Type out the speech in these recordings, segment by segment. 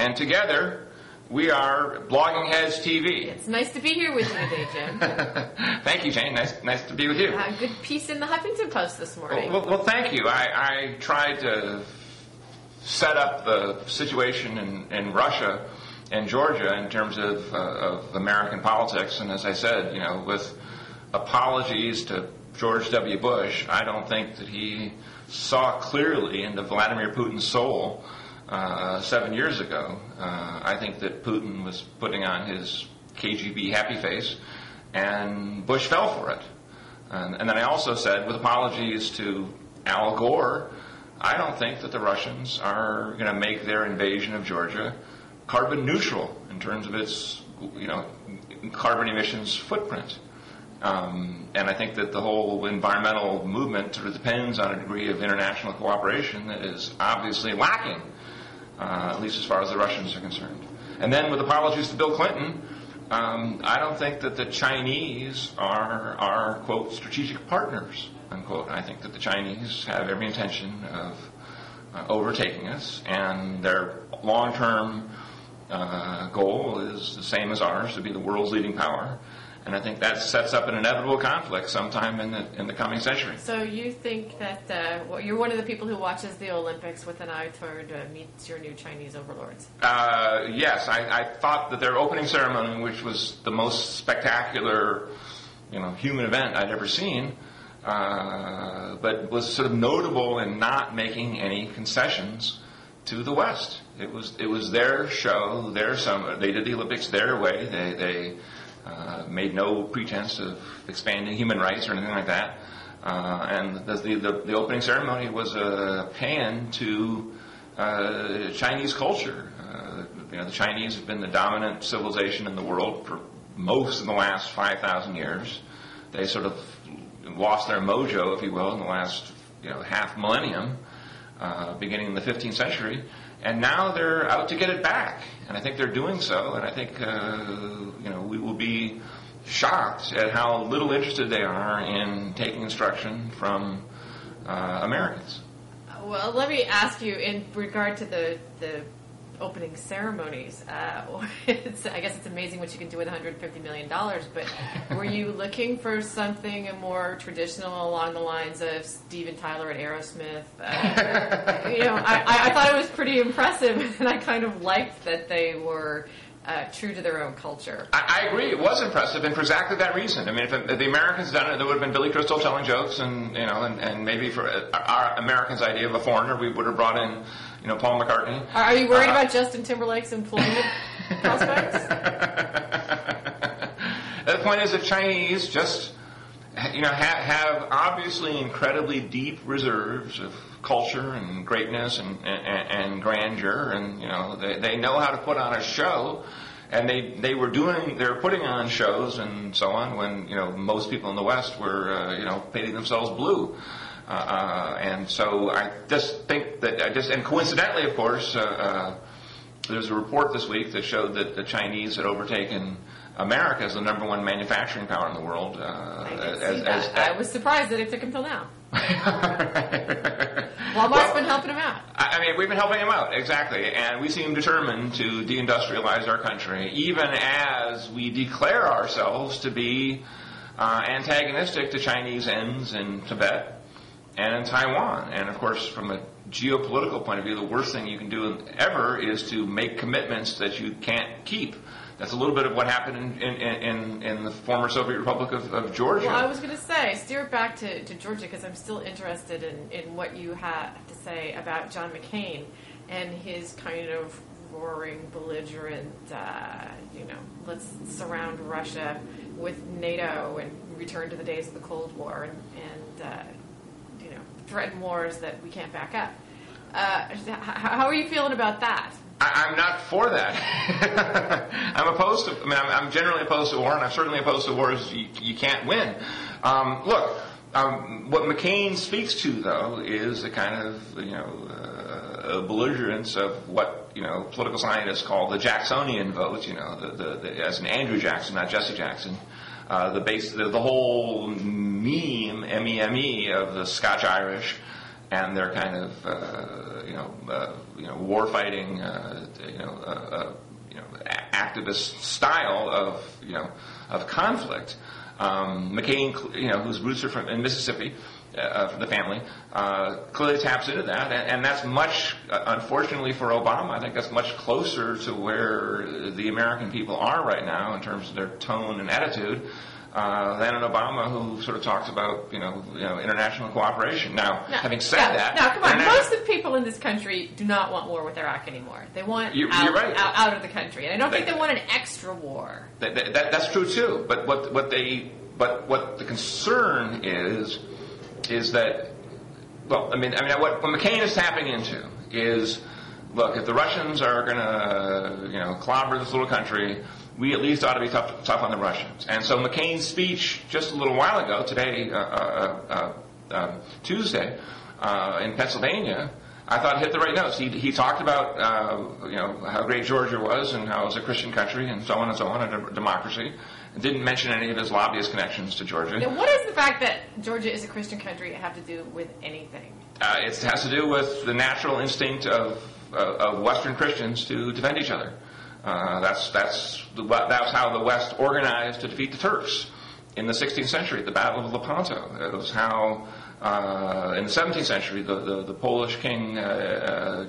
And together, we are Blogging Heads TV. It's nice to be here with you today, Jim. Thank you, Jane. Nice to be with you. A good piece in the Huffington Post this morning. Well, thank you. I tried to set up the situation in Russia and Georgia in terms of American politics, and as I said, with apologies to George W. Bush, I don't think that he saw clearly into Vladimir Putin's soul 7 years ago. I think that Putin was putting on his KGB happy face, and Bush fell for it. And then I also said, with apologies to Al Gore, I don't think that the Russians are going to make their invasion of Georgia carbon neutral in terms of its, carbon emissions footprint. And I think that the whole environmental movement sort of depends on a degree of international cooperation that is obviously lacking, at least as far as the Russians are concerned. And then with apologies to Bill Clinton, I don't think that the Chinese are, quote, strategic partners, unquote. I think that the Chinese have every intention of overtaking us, and their long-term goal is the same as ours, to be the world's leading power. And I think that sets up an inevitable conflict sometime in the coming century. So you think that you're one of the people who watches the Olympics with an eye toward meet your new Chinese overlords? Yes, I thought that their opening ceremony, which was the most spectacular, human event I'd ever seen, but was sort of notable in not making any concessions to the West. It was their show, their summer. They did the Olympics their way. They made no pretense of expanding human rights or anything like that. And the opening ceremony was a paean to Chinese culture. The Chinese have been the dominant civilization in the world for most of the last 5,000 years. They sort of lost their mojo, if you will, in the last half millennium, beginning in the 15th century. And now they're out to get it back, and I think they're doing so. And I think we will be shocked at how little interested they are in taking instruction from Americans. Well, let me ask you in regard to the opening ceremonies. I guess it's amazing what you can do with $150 million. But were you looking for something more traditional along the lines of Steven Tyler at Aerosmith? I thought it was pretty impressive, and I kind of liked that they were true to their own culture. I agree. It was impressive, and for exactly that reason. I mean, if the Americans had done it, there would have been Billy Crystal telling jokes, and maybe for our Americans' idea of a foreigner, we would have brought in, Paul McCartney. Are you worried about Justin Timberlake's employment prospects? The point is that Chinese just, have obviously incredibly deep reserves of culture and greatness and grandeur, and they know how to put on a show, and they were putting on shows and so on when most people in the West were painting themselves blue, and so I just think that and coincidentally, of course, there's a report this week that showed that the Chinese had overtaken America as the number one manufacturing power in the world. I was surprised that it took until now. Walmart's been helping him out. I mean, we've been helping him out, exactly. And we seem determined to deindustrialize our country, even as we declare ourselves to be antagonistic to Chinese ends in Tibet and in Taiwan. And, of course, from a geopolitical point of view, the worst thing you can do ever is to make commitments that you can't keep. That's a little bit of what happened in the former Soviet Republic of Georgia. Well, I was going to say, steer it back to Georgia, because I'm still interested in what you have to say about John McCain and his kind of roaring, belligerent, let's surround Russia with NATO and return to the days of the Cold War and threaten wars that we can't back up. How are you feeling about that? I'm not for that. I'm generally opposed to war, and I'm certainly opposed to wars you can't win. What McCain speaks to, though, is a kind of, a belligerence of what, political scientists call the Jacksonian vote, as in Andrew Jackson, not Jesse Jackson. The whole meme, M-E-M-E, of the Scotch-Irish and their kind of war fighting activist style of conflict. McCain, whose roots are in Mississippi, the family, clearly taps into that, and that's much, unfortunately for Obama, I think that's much closer to where the American people are right now in terms of their tone and attitude than an Obama who sort of talks about international cooperation. Now, having said that, now come on, most of the people in this country do not want war with Iraq anymore. They want out of the country, and I don't think they want an extra war. That's true too. But what the concern is that, well, I mean, what McCain is tapping into is, look, if the Russians are going to, clobber this little country, we at least ought to be tough on the Russians. And so McCain's speech just a little while ago, today, Tuesday, in Pennsylvania, I thought hit the right notes. He talked about, how great Georgia was and how it was a Christian country and so on, and a democracy. Didn't mention any of his lobbyist connections to Georgia. Now, what does the fact that Georgia is a Christian country have to do with anything? It has to do with the natural instinct of Western Christians to defend each other. That's how the West organized to defeat the Turks in the 16th century, the Battle of Lepanto. It was how, in the 17th century, the Polish king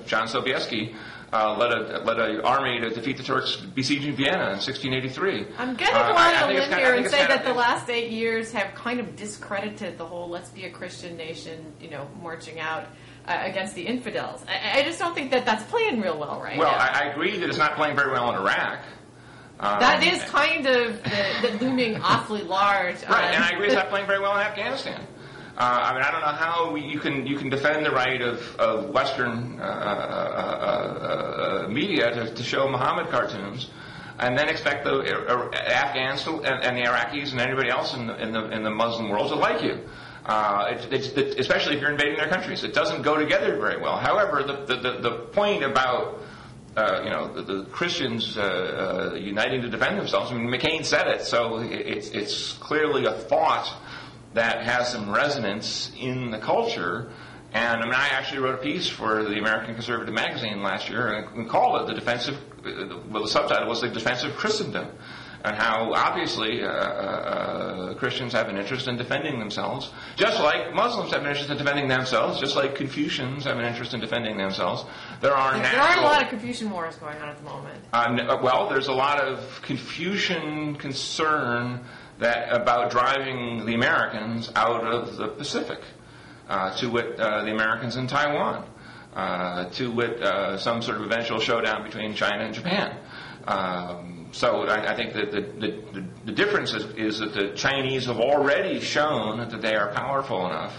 John Sobieski led an army to defeat the Turks besieging Vienna in 1683. I'm going to go on a limb here and say that the last 8 years have kind of discredited the whole "let's be a Christian nation," marching out against the infidels. I just don't think that that's playing real well right now. Well, I agree that it's not playing very well in Iraq. That is kind of the looming awfully large. Right, and I agree it's not playing very well in Afghanistan. I don't know how you can defend the right of Western media to show Muhammad cartoons, and then expect the Afghans and the Iraqis and anybody else in the Muslim world to like you. Especially if you're invading their countries, it doesn't go together very well. However, the point about the Christians uniting to defend themselves, I mean, McCain said it, so it's clearly a thought that has some resonance in the culture. And I actually wrote a piece for the American Conservative magazine last year and called it the subtitle was "The Defense of Christendom," and how obviously Christians have an interest in defending themselves, just like Muslims have an interest in defending themselves, just like Confucians have an interest in defending themselves. There aren't a lot of Confucian wars going on at the moment. Well, there's a lot of Confucian concern about driving the Americans out of the Pacific, to wit, the Americans in Taiwan, to wit, some sort of eventual showdown between China and Japan. So I think that the difference is that the Chinese have already shown that they are powerful enough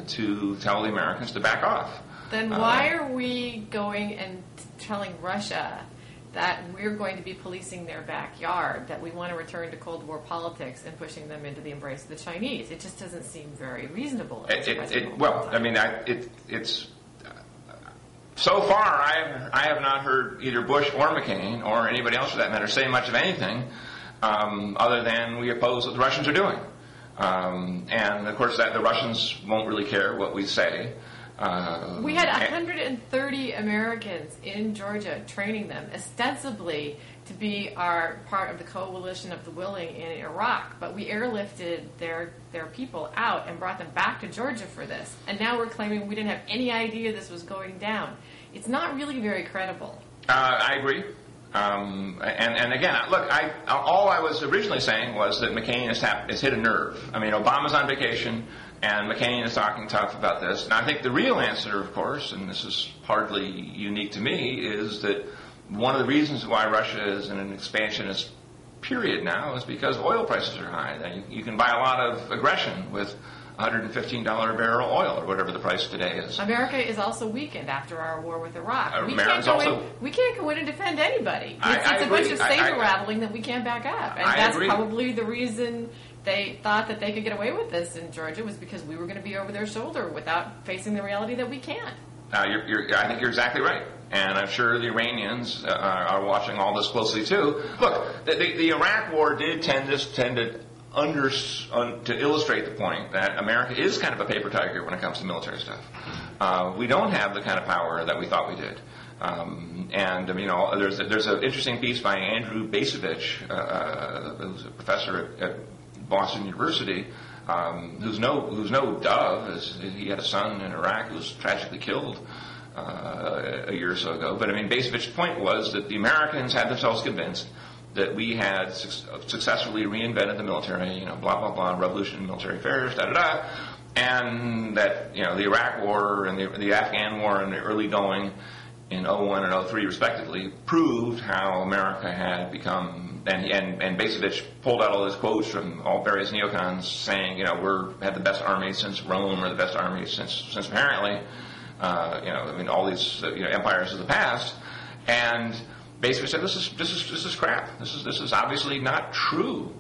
to tell the Americans to back off. Then why are we going and telling Russia that we're going to be policing their backyard, that we want to return to Cold War politics and pushing them into the embrace of the Chinese? It just doesn't seem very reasonable. It's so far I have not heard either Bush or McCain or anybody else for that matter say much of anything other than we oppose what the Russians are doing. And of course the Russians won't really care what we say. We had 130 Americans in Georgia training them, ostensibly to be part of the coalition of the willing in Iraq, but we airlifted their people out and brought them back to Georgia for this. And now we're claiming we didn't have any idea this was going down. It's not really very credible. I agree. And again, look, all I was originally saying was that McCain has hit a nerve. I mean, Obama's on vacation, and McCain is talking tough about this. And I think the real answer, of course, and this is hardly unique to me, is that one of the reasons why Russia is in an expansionist period now is because oil prices are high. You can buy a lot of aggression with $115 a barrel oil, or whatever the price today is. America is also weakened after our war with Iraq. We can't go in and defend anybody. It's a bunch of saber-rattling that we can't back up. And that's probably the reason they thought that they could get away with this in Georgia, was because we were going to be over their shoulder without facing the reality that we can't. I think you're exactly right. And I'm sure the Iranians are watching all this closely too. Look, the Iraq war did tend to to illustrate the point that America is kind of a paper tiger when it comes to military stuff. We don't have the kind of power that we thought we did. There's an interesting piece by Andrew Bacevich, who's a professor at Boston University, who's no dove. He had a son in Iraq who was tragically killed a year or so ago. But Bacevich's point was that the Americans had themselves convinced that we had successfully reinvented the military, blah, blah, blah, revolution in military affairs, da-da-da, and that, the Iraq War and the Afghan War and the early going in 01 and 03 respectively proved how America had become, and Bacevich pulled out all his quotes from all various neocons saying, had the best army since Rome, or the best army since apparently, all these empires of the past, and Basically said this is crap. This is obviously not true.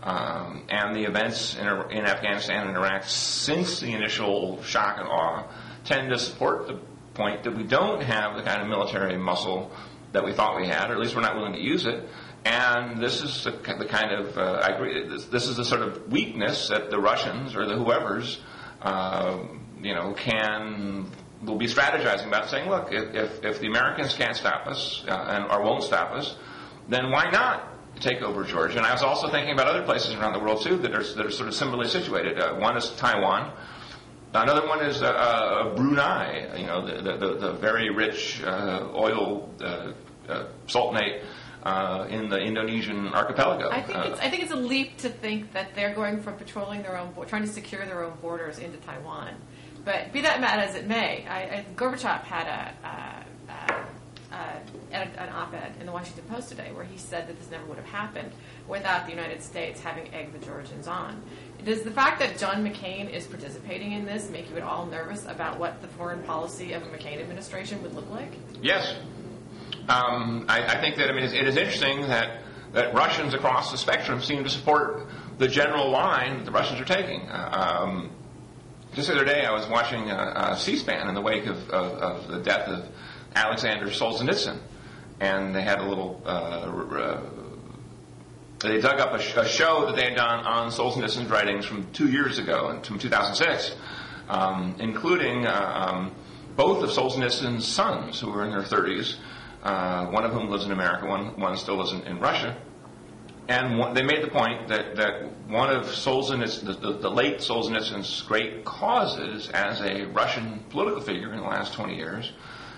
And the events in Afghanistan and Iraq since the initial shock and awe tend to support the point that we don't have the kind of military muscle that we thought we had, or at least we're not willing to use it. And this is the kind of I agree. This is the sort of weakness that the Russians or the whoever's will be strategizing about, saying, look, if the Americans can't stop us or won't stop us, then why not take over Georgia? And I was also thinking about other places around the world too that are sort of similarly situated. One is Taiwan. Another one is Brunei. The very rich oil sultanate in the Indonesian archipelago. I think it's a leap to think that they're going from patrolling their own, trying to secure their own borders into Taiwan. But be that as it may, Gorbachev had an op-ed in the Washington Post today where he said that this never would have happened without the United States having egged the Georgians on. Does the fact that John McCain is participating in this make you at all nervous about what the foreign policy of a McCain administration would look like? Yes. I think that it is interesting that Russians across the spectrum seem to support the general line that the Russians are taking. Just the other day, I was watching C-SPAN in the wake of the death of Alexander Solzhenitsyn, and they had a little. They dug up a show that they had done on Solzhenitsyn's writings from 2 years ago, from 2006, including both of Solzhenitsyn's sons, who were in their 30s. One of whom lives in America, one still lives in Russia. And they made the point that one of the late Solzhenitsyn's great causes as a Russian political figure in the last 20 years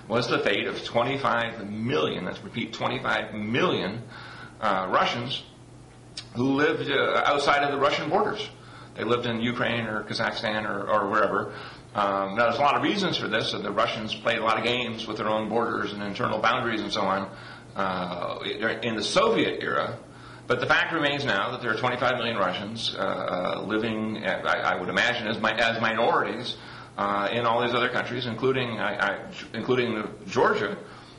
was the fate of 25 million, let's repeat, 25 million Russians who lived outside of the Russian borders. They lived in Ukraine or Kazakhstan or wherever. Now, there's a lot of reasons for this. So the Russians played a lot of games with their own borders and internal boundaries and so on in the Soviet era. But the fact remains now that there are 25 million Russians living, I would imagine, as minorities in all these other countries, including Georgia.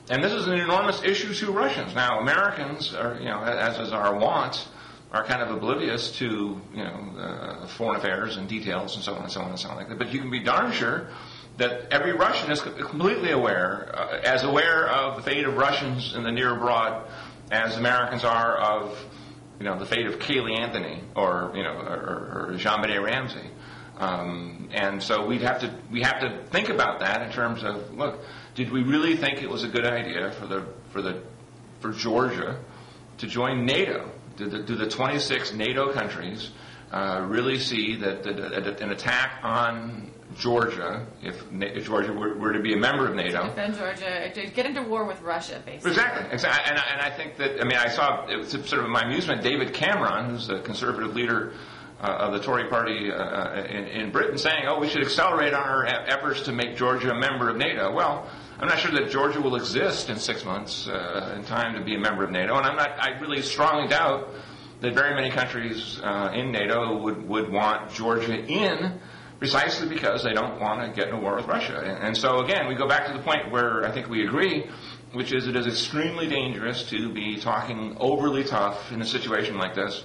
And this is an enormous issue to Russians. Now, Americans are, as is our wont, are kind of oblivious to, foreign affairs and details and so on and so on and so on like that. But you can be darn sure that every Russian is completely aware of the fate of Russians in the near abroad as Americans are of, the fate of Kayleigh Anthony or Jean-Benet Ramsey. And so we have to think about that in terms of, look, did we really think it was a good idea for Georgia to join NATO? Do the 26 NATO countries really see that an attack on Georgia, if Georgia were to be a member of NATO, to defend Georgia, to get into war with Russia, basically? Exactly. And I think that, I saw, it was sort of my amusement, David Cameron, who's the conservative leader of the Tory party in Britain, saying, we should accelerate our efforts to make Georgia a member of NATO. Well, I'm not sure that Georgia will exist in 6 months in time to be a member of NATO, and I really strongly doubt that very many countries in NATO would want Georgia in, precisely because they don't want to get in a war with Russia. And so, again, we go back to the point where I think we agree, which is it is extremely dangerous to be talking overly tough in a situation like this,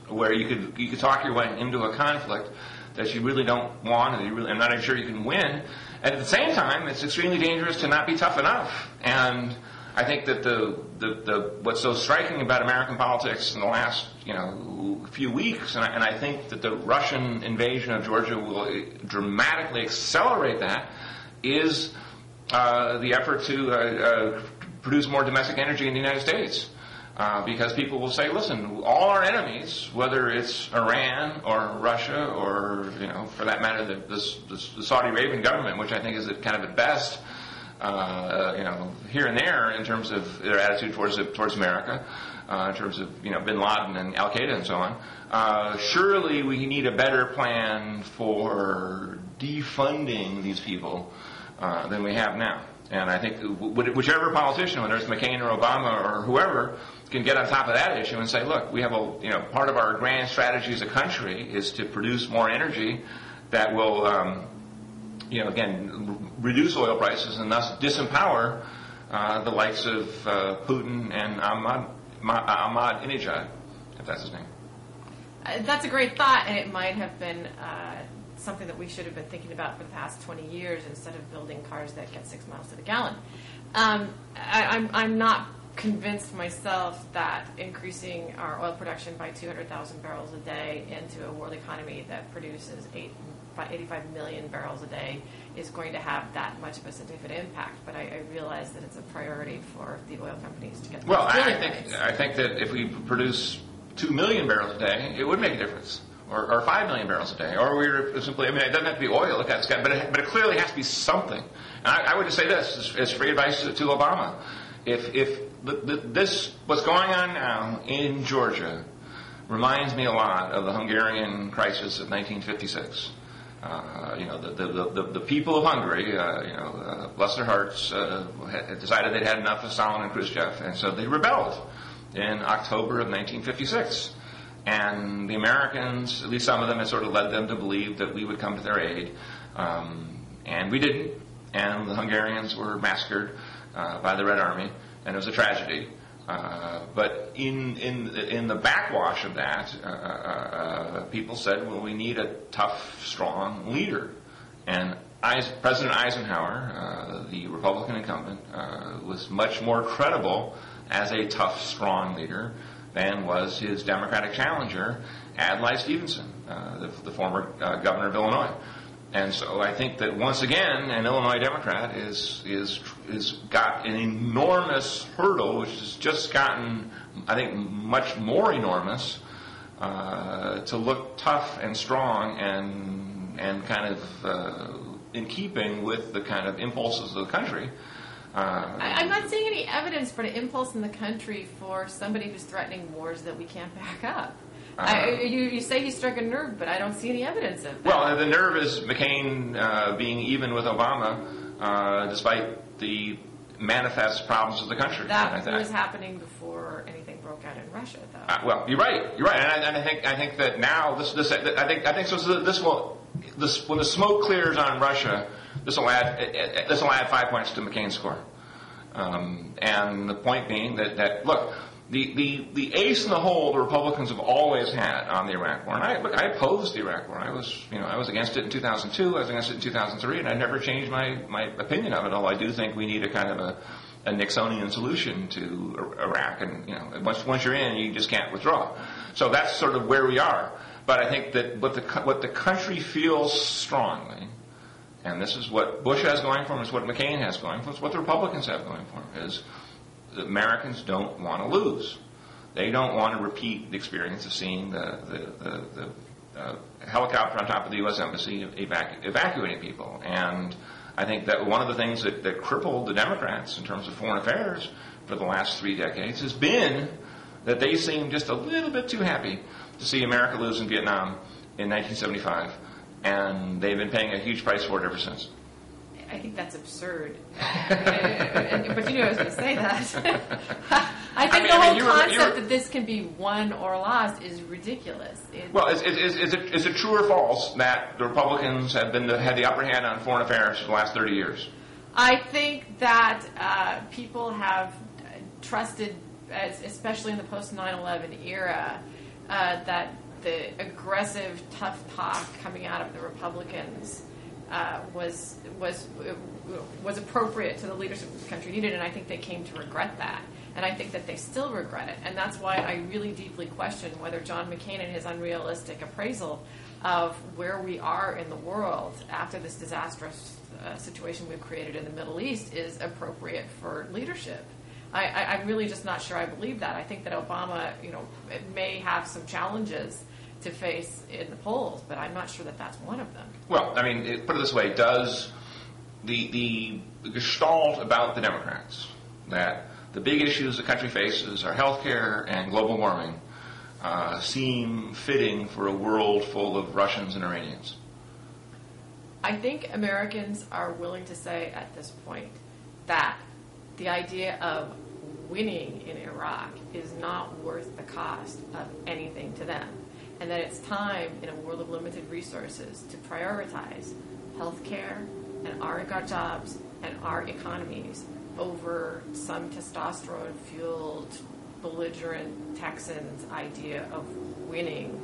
where you could talk your way into a conflict that you really don't want, and I'm not even sure you can win. And at the same time, it's extremely dangerous to not be tough enough. And I think that the what's so striking about American politics in the last few weeks, and I think that the Russian invasion of Georgia will dramatically accelerate that, is the effort to produce more domestic energy in the United States. Because people will say, listen, all our enemies, whether it's Iran or Russia or, for that matter, the Saudi Arabian government, which I think is kind of at best, here and there in terms of their attitude towards America, in terms of, bin Laden and Al Qaeda and so on. Surely we need a better plan for defunding these people than we have now. And I think whichever politician, whether it's McCain or Obama or whoever, can get on top of that issue and say, look, we have part of our grand strategy as a country is to produce more energy that will, again, reduce oil prices and thus disempower the likes of Putin and Ahmadinejad, if that's his name. That's a great thought, and it might have been something that we should have been thinking about for the past 20 years instead of building cars that get 6 miles to the gallon. I'm not convinced myself that increasing our oil production by 200,000 barrels a day into a world economy that produces 85 million barrels a day is going to have that much of a significant impact. But I realize that it's a priority for the oil companies to get. Well, I think that if we produce 2 million barrels a day, it would make a difference. Or 5 million barrels a day, or we're simply, it doesn't have to be oil, but it clearly has to be something. And I would just say this, as free advice to Obama. If what's going on now in Georgia reminds me a lot of the Hungarian crisis of 1956. The people of Hungary, bless their hearts, had decided they'd had enough of Stalin and Khrushchev, and so they rebelled in October of 1956. And the Americans, at least some of them, had sort of led them to believe that we would come to their aid. And we didn't. And the Hungarians were massacred by the Red Army, and it was a tragedy. But in the backwash of that, people said, well, we need a tough, strong leader. And President Eisenhower, the Republican incumbent, was much more credible as a tough, strong leader than was his Democratic challenger, Adlai Stevenson, the former governor of Illinois. And so I think that once again, an Illinois Democrat is got an enormous hurdle, which has just gotten, I think, much more enormous, to look tough and strong and kind of in keeping with the kind of impulses of the country. I'm not seeing any evidence for an impulse in the country for somebody who's threatening wars that we can't back up. You say he struck a nerve, but I don't see any evidence of that. Well, the nerve is McCain being even with Obama, despite the manifest problems of the country. That was happening before anything broke out in Russia, though. Well, you're right, and I think that now I think so. When the smoke clears on Russia, this will add 5 points to McCain's score. And the point being that look. The ace in the hole the Republicans have always had on the Iraq War, and I opposed the Iraq War. I was against it in 2002. I was against it in 2003, and I never changed my opinion of it. Although I do think we need a kind of a Nixonian solution to Iraq, and once you're in, you just can't withdraw. So that's sort of where we are. But I think that what the country feels strongly, and this is what Bush has going for him, is what McCain has going for him, it's what the Republicans have going for him, is the Americans don't want to lose. They don't want to repeat the experience of seeing the helicopter on top of the U.S. Embassy evacuating people. And I think that one of the things that crippled the Democrats in terms of foreign affairs for the last 3 decades has been that they seem just a little bit too happy to see America lose in Vietnam in 1975. And they've been paying a huge price for it ever since. I think that's absurd. But you knew I was going to say that. I think the whole concept that this can be won or lost is ridiculous. Well, is it true or false that the Republicans have had the upper hand on foreign affairs for the last 30 years? I think that people have trusted, especially in the post 9/11 era, that the aggressive, tough talk coming out of the Republicans was was appropriate to the leadership this country needed, and I think they came to regret that. And I think that they still regret it. And that's why I really deeply question whether John McCain and his unrealistic appraisal of where we are in the world after this disastrous situation we've created in the Middle East is appropriate for leadership. I'm really just not sure I believe that. I think that Obama, it may have some challenges to face in the polls, but I'm not sure that that's one of them. Well, I mean, put it this way, does the gestalt about the Democrats, that the big issues the country faces are health care and global warming, seem fitting for a world full of Russians and Iranians? I think Americans are willing to say at this point that the idea of winning in Iraq is not worth the cost of anything to them, and that it's time in a world of limited resources to prioritize health care and our jobs and our economies over some testosterone-fueled, belligerent Texans' idea of winning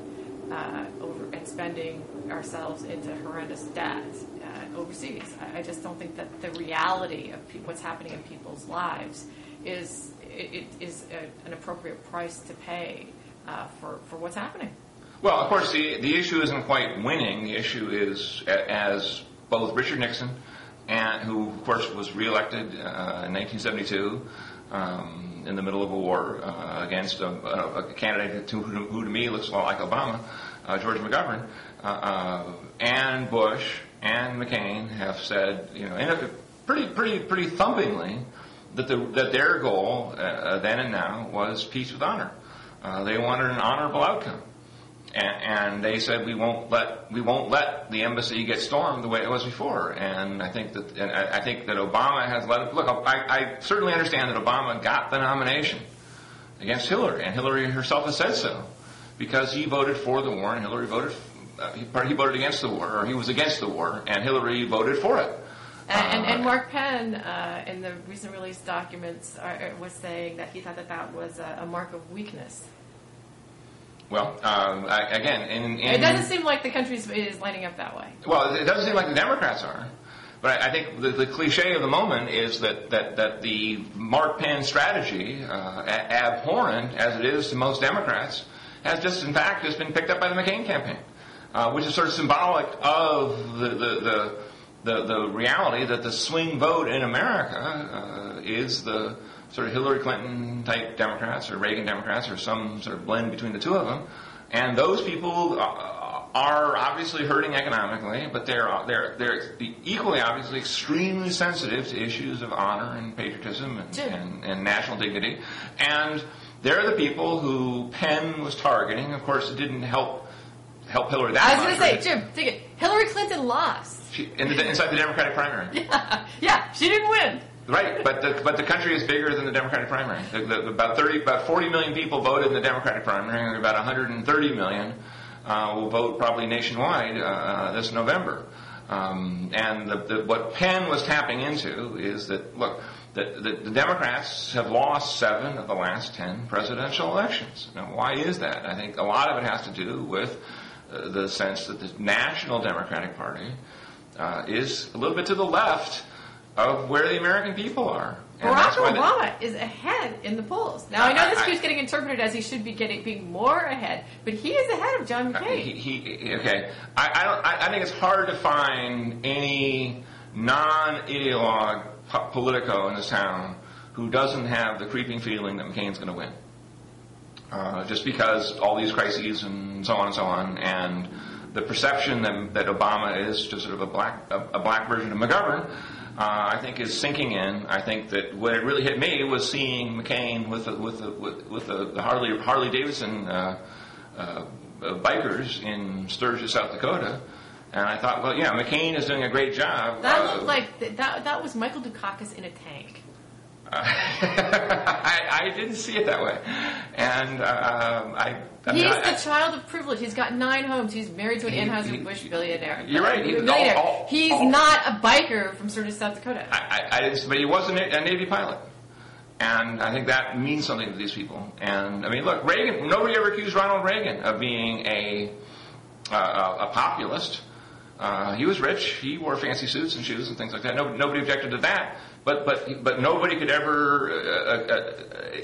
over and spending ourselves into horrendous debt overseas. I just don't think that the reality of what's happening in people's lives is an appropriate price to pay for what's happening. Well, of course, the issue isn't quite winning. The issue is, as both Richard Nixon, who, of course, was reelected in 1972 in the middle of a war against a candidate who to me looks a lot like Obama, George McGovern, and Bush and McCain have said, pretty thumpingly, that their goal then and now was peace with honor. They wanted an honorable outcome. And they said we won't let the embassy get stormed the way it was before. And I think that Obama has let it. Look, I certainly understand that Obama got the nomination against Hillary, and Hillary herself has said so, because he voted for the war and Hillary voted. He voted against the war, or he was against the war, and Hillary voted for it. And Mark Penn, in the recent released documents, was saying that he thought that was a mark of weakness. Well, again, it doesn't seem like the country is lining up that way. Well, it doesn't seem like the Democrats are. But I think the cliche of the moment is that the Mark Penn strategy, abhorrent as it is to most Democrats, has just been picked up by the McCain campaign, which is sort of symbolic of the reality that the swing vote in America is the sort of Hillary Clinton type Democrats or Reagan Democrats or some sort of blend between the two of them, and those people are obviously hurting economically, but they're equally obviously extremely sensitive to issues of honor and patriotism and national dignity, and they're the people who Penn was targeting. Of course, it didn't help Hillary that much. I was going to say, Jim, take it. Hillary Clinton lost inside the Democratic primary. Yeah, she didn't win. Right, but the country is bigger than the Democratic primary. About 40 million people voted in the Democratic primary, and about 130 million will vote probably nationwide this November. And what Penn was tapping into is that, look, the Democrats have lost 7 of the last 10 presidential elections. Now, why is that? I think a lot of it has to do with the sense that the National Democratic Party is a little bit to the left of where the American people are. Barack Obama is ahead in the polls. Now, I know this keeps getting interpreted as he should be being more ahead, but he is ahead of John McCain. Okay. I think it's hard to find any non-ideologue politico in this town who doesn't have the creeping feeling that McCain's going to win. Just because all these crises and so on, and the perception that Obama is just sort of a black version of McGovern, I think is sinking in. I think that what it really hit me was seeing McCain with the Harley Davidson bikers in Sturgis, South Dakota, and I thought, well, yeah, McCain is doing a great job. That looked like that was Michael Dukakis in a tank. I didn't see it that way, and he's the child of privilege. He's got 9 homes. He's married to an Anheuser-Busch billionaire. You're right. He's not a biker from Sturgis, South Dakota. But he was a Navy pilot, and I think that means something to these people. And I mean, look, Reagan. Nobody ever accused Ronald Reagan of being a populist. He was rich. He wore fancy suits and shoes and things like that. Nobody objected to that. But nobody could ever,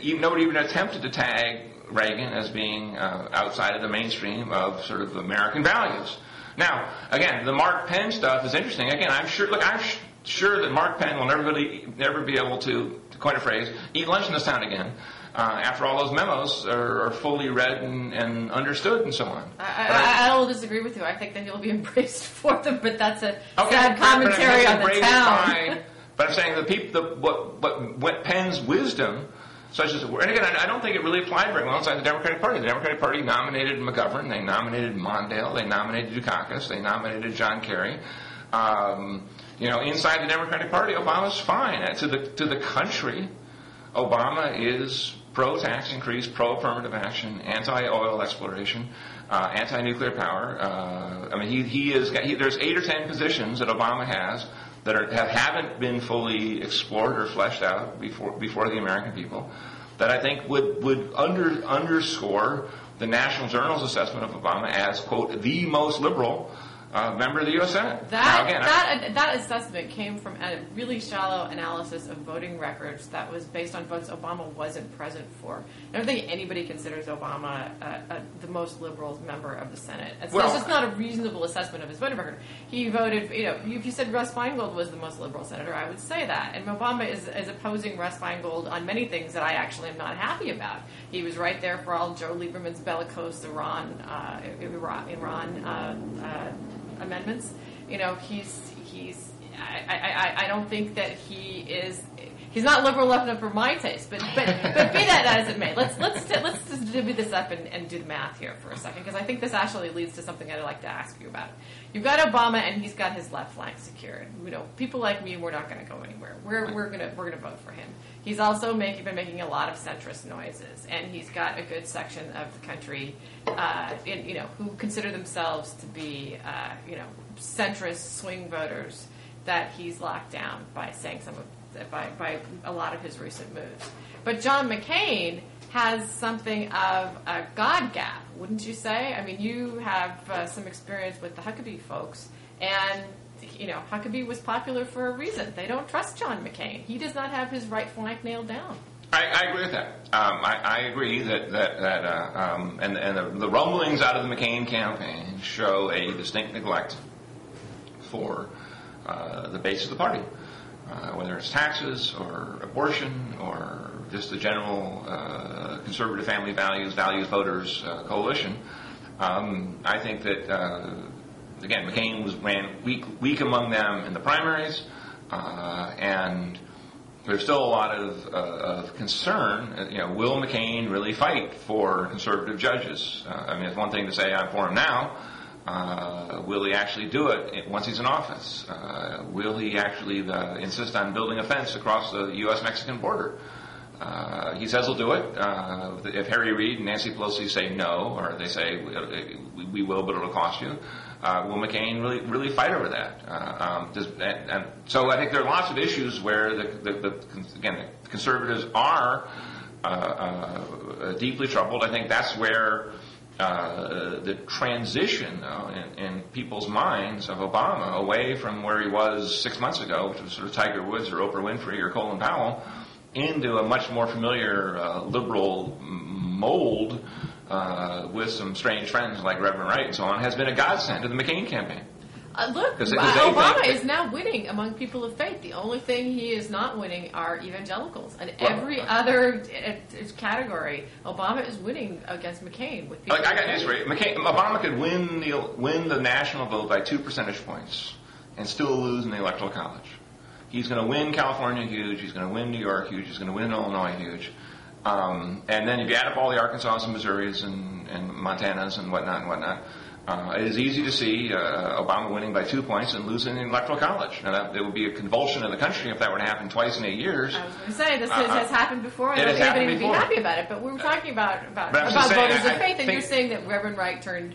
nobody even attempted to tag Reagan as being outside of the mainstream of sort of American values. Now, again, the Mark Penn stuff is interesting. Again, I'm sure that Mark Penn will never be able to coin a phrase, eat lunch in this town again. After all those memos are fully read and understood and so on. I will disagree with you. I think that he'll be embraced for them, but that's a sad commentary on the town. But I'm saying what Penn's wisdom, such as, and again, I don't think it really applied very well inside the Democratic Party. The Democratic Party nominated McGovern, they nominated Mondale, they nominated Dukakis, they nominated John Kerry. Inside the Democratic Party, Obama's fine. To the country, Obama is pro-tax increase, pro-affirmative action, anti-oil exploration, anti-nuclear power. There's 8 or 10 positions that Obama has that haven't been fully explored or fleshed out before the American people, that I think would underscore the National Journal's assessment of Obama as, quote, the most liberal member of the U.S. Senate. That assessment came from a really shallow analysis of voting records that was based on votes Obama wasn't present for. I don't think anybody considers Obama the most liberal member of the Senate. It's just not a reasonable assessment of his voting record. He voted, if you said Russ Feingold was the most liberal senator, I would say that. And Obama is opposing Russ Feingold on many things that I actually am not happy about. He was right there for all Joe Lieberman's bellicose Iran amendments. I don't think that he's not liberal enough for my taste, but be that as it may, let's just divvy this up and do the math here for a second, because I think this actually leads to something I'd like to ask you about. You've got Obama, and he's got his left flank secured. People like me, we're not going to go anywhere. We're going to vote for him. He's also been making a lot of centrist noises, and he's got a good section of the country, who consider themselves to be, centrist swing voters that he's locked down by saying by a lot of his recent moves. But John McCain has something of a God gap, wouldn't you say? I mean, you have some experience with the Huckabee folks, and Huckabee was popular for a reason. They don't trust John McCain. He does not have his right flank nailed down. I agree with that. I agree that the rumblings out of the McCain campaign show a distinct neglect for the base of the party, whether it's taxes or abortion or just the general conservative family values voters coalition. I think that. Again, McCain ran weak among them in the primaries, and there's still a lot of concern. Will McCain really fight for conservative judges? It's one thing to say I'm for him now. Will he actually do it once he's in office? Will he actually insist on building a fence across the U.S.-Mexican border? He says he'll do it. If Harry Reid and Nancy Pelosi say no, or they say we will, but it'll cost you, will McCain really fight over that? And so I think there are lots of issues where the conservatives are deeply troubled. I think that's where the transition in people's minds of Obama away from where he was 6 months ago, which was sort of Tiger Woods or Oprah Winfrey or Colin Powell, into a much more familiar liberal mold with some strange friends like Reverend Wright and so on, has been a godsend to the McCain campaign. Look, Obama is now winning among people of faith. The only thing he is not winning are evangelicals. And every other category, Obama is winning against McCain. With people I got news for you. Obama could win the national vote by 2 percentage points and still lose in the Electoral College. He's going to win California huge. He's going to win New York huge. He's going to win Illinois huge. And then if you add up all the Arkansas and Missouris and Montanas and whatnot, it is easy to see Obama winning by 2 points and losing the Electoral College. Now, there would be a convulsion in the country if that were to happen twice in 8 years. I was going to say, this has happened before. I don't think anybody would be happy about it. But we were talking about voters of faith, and you're saying that Reverend Wright turned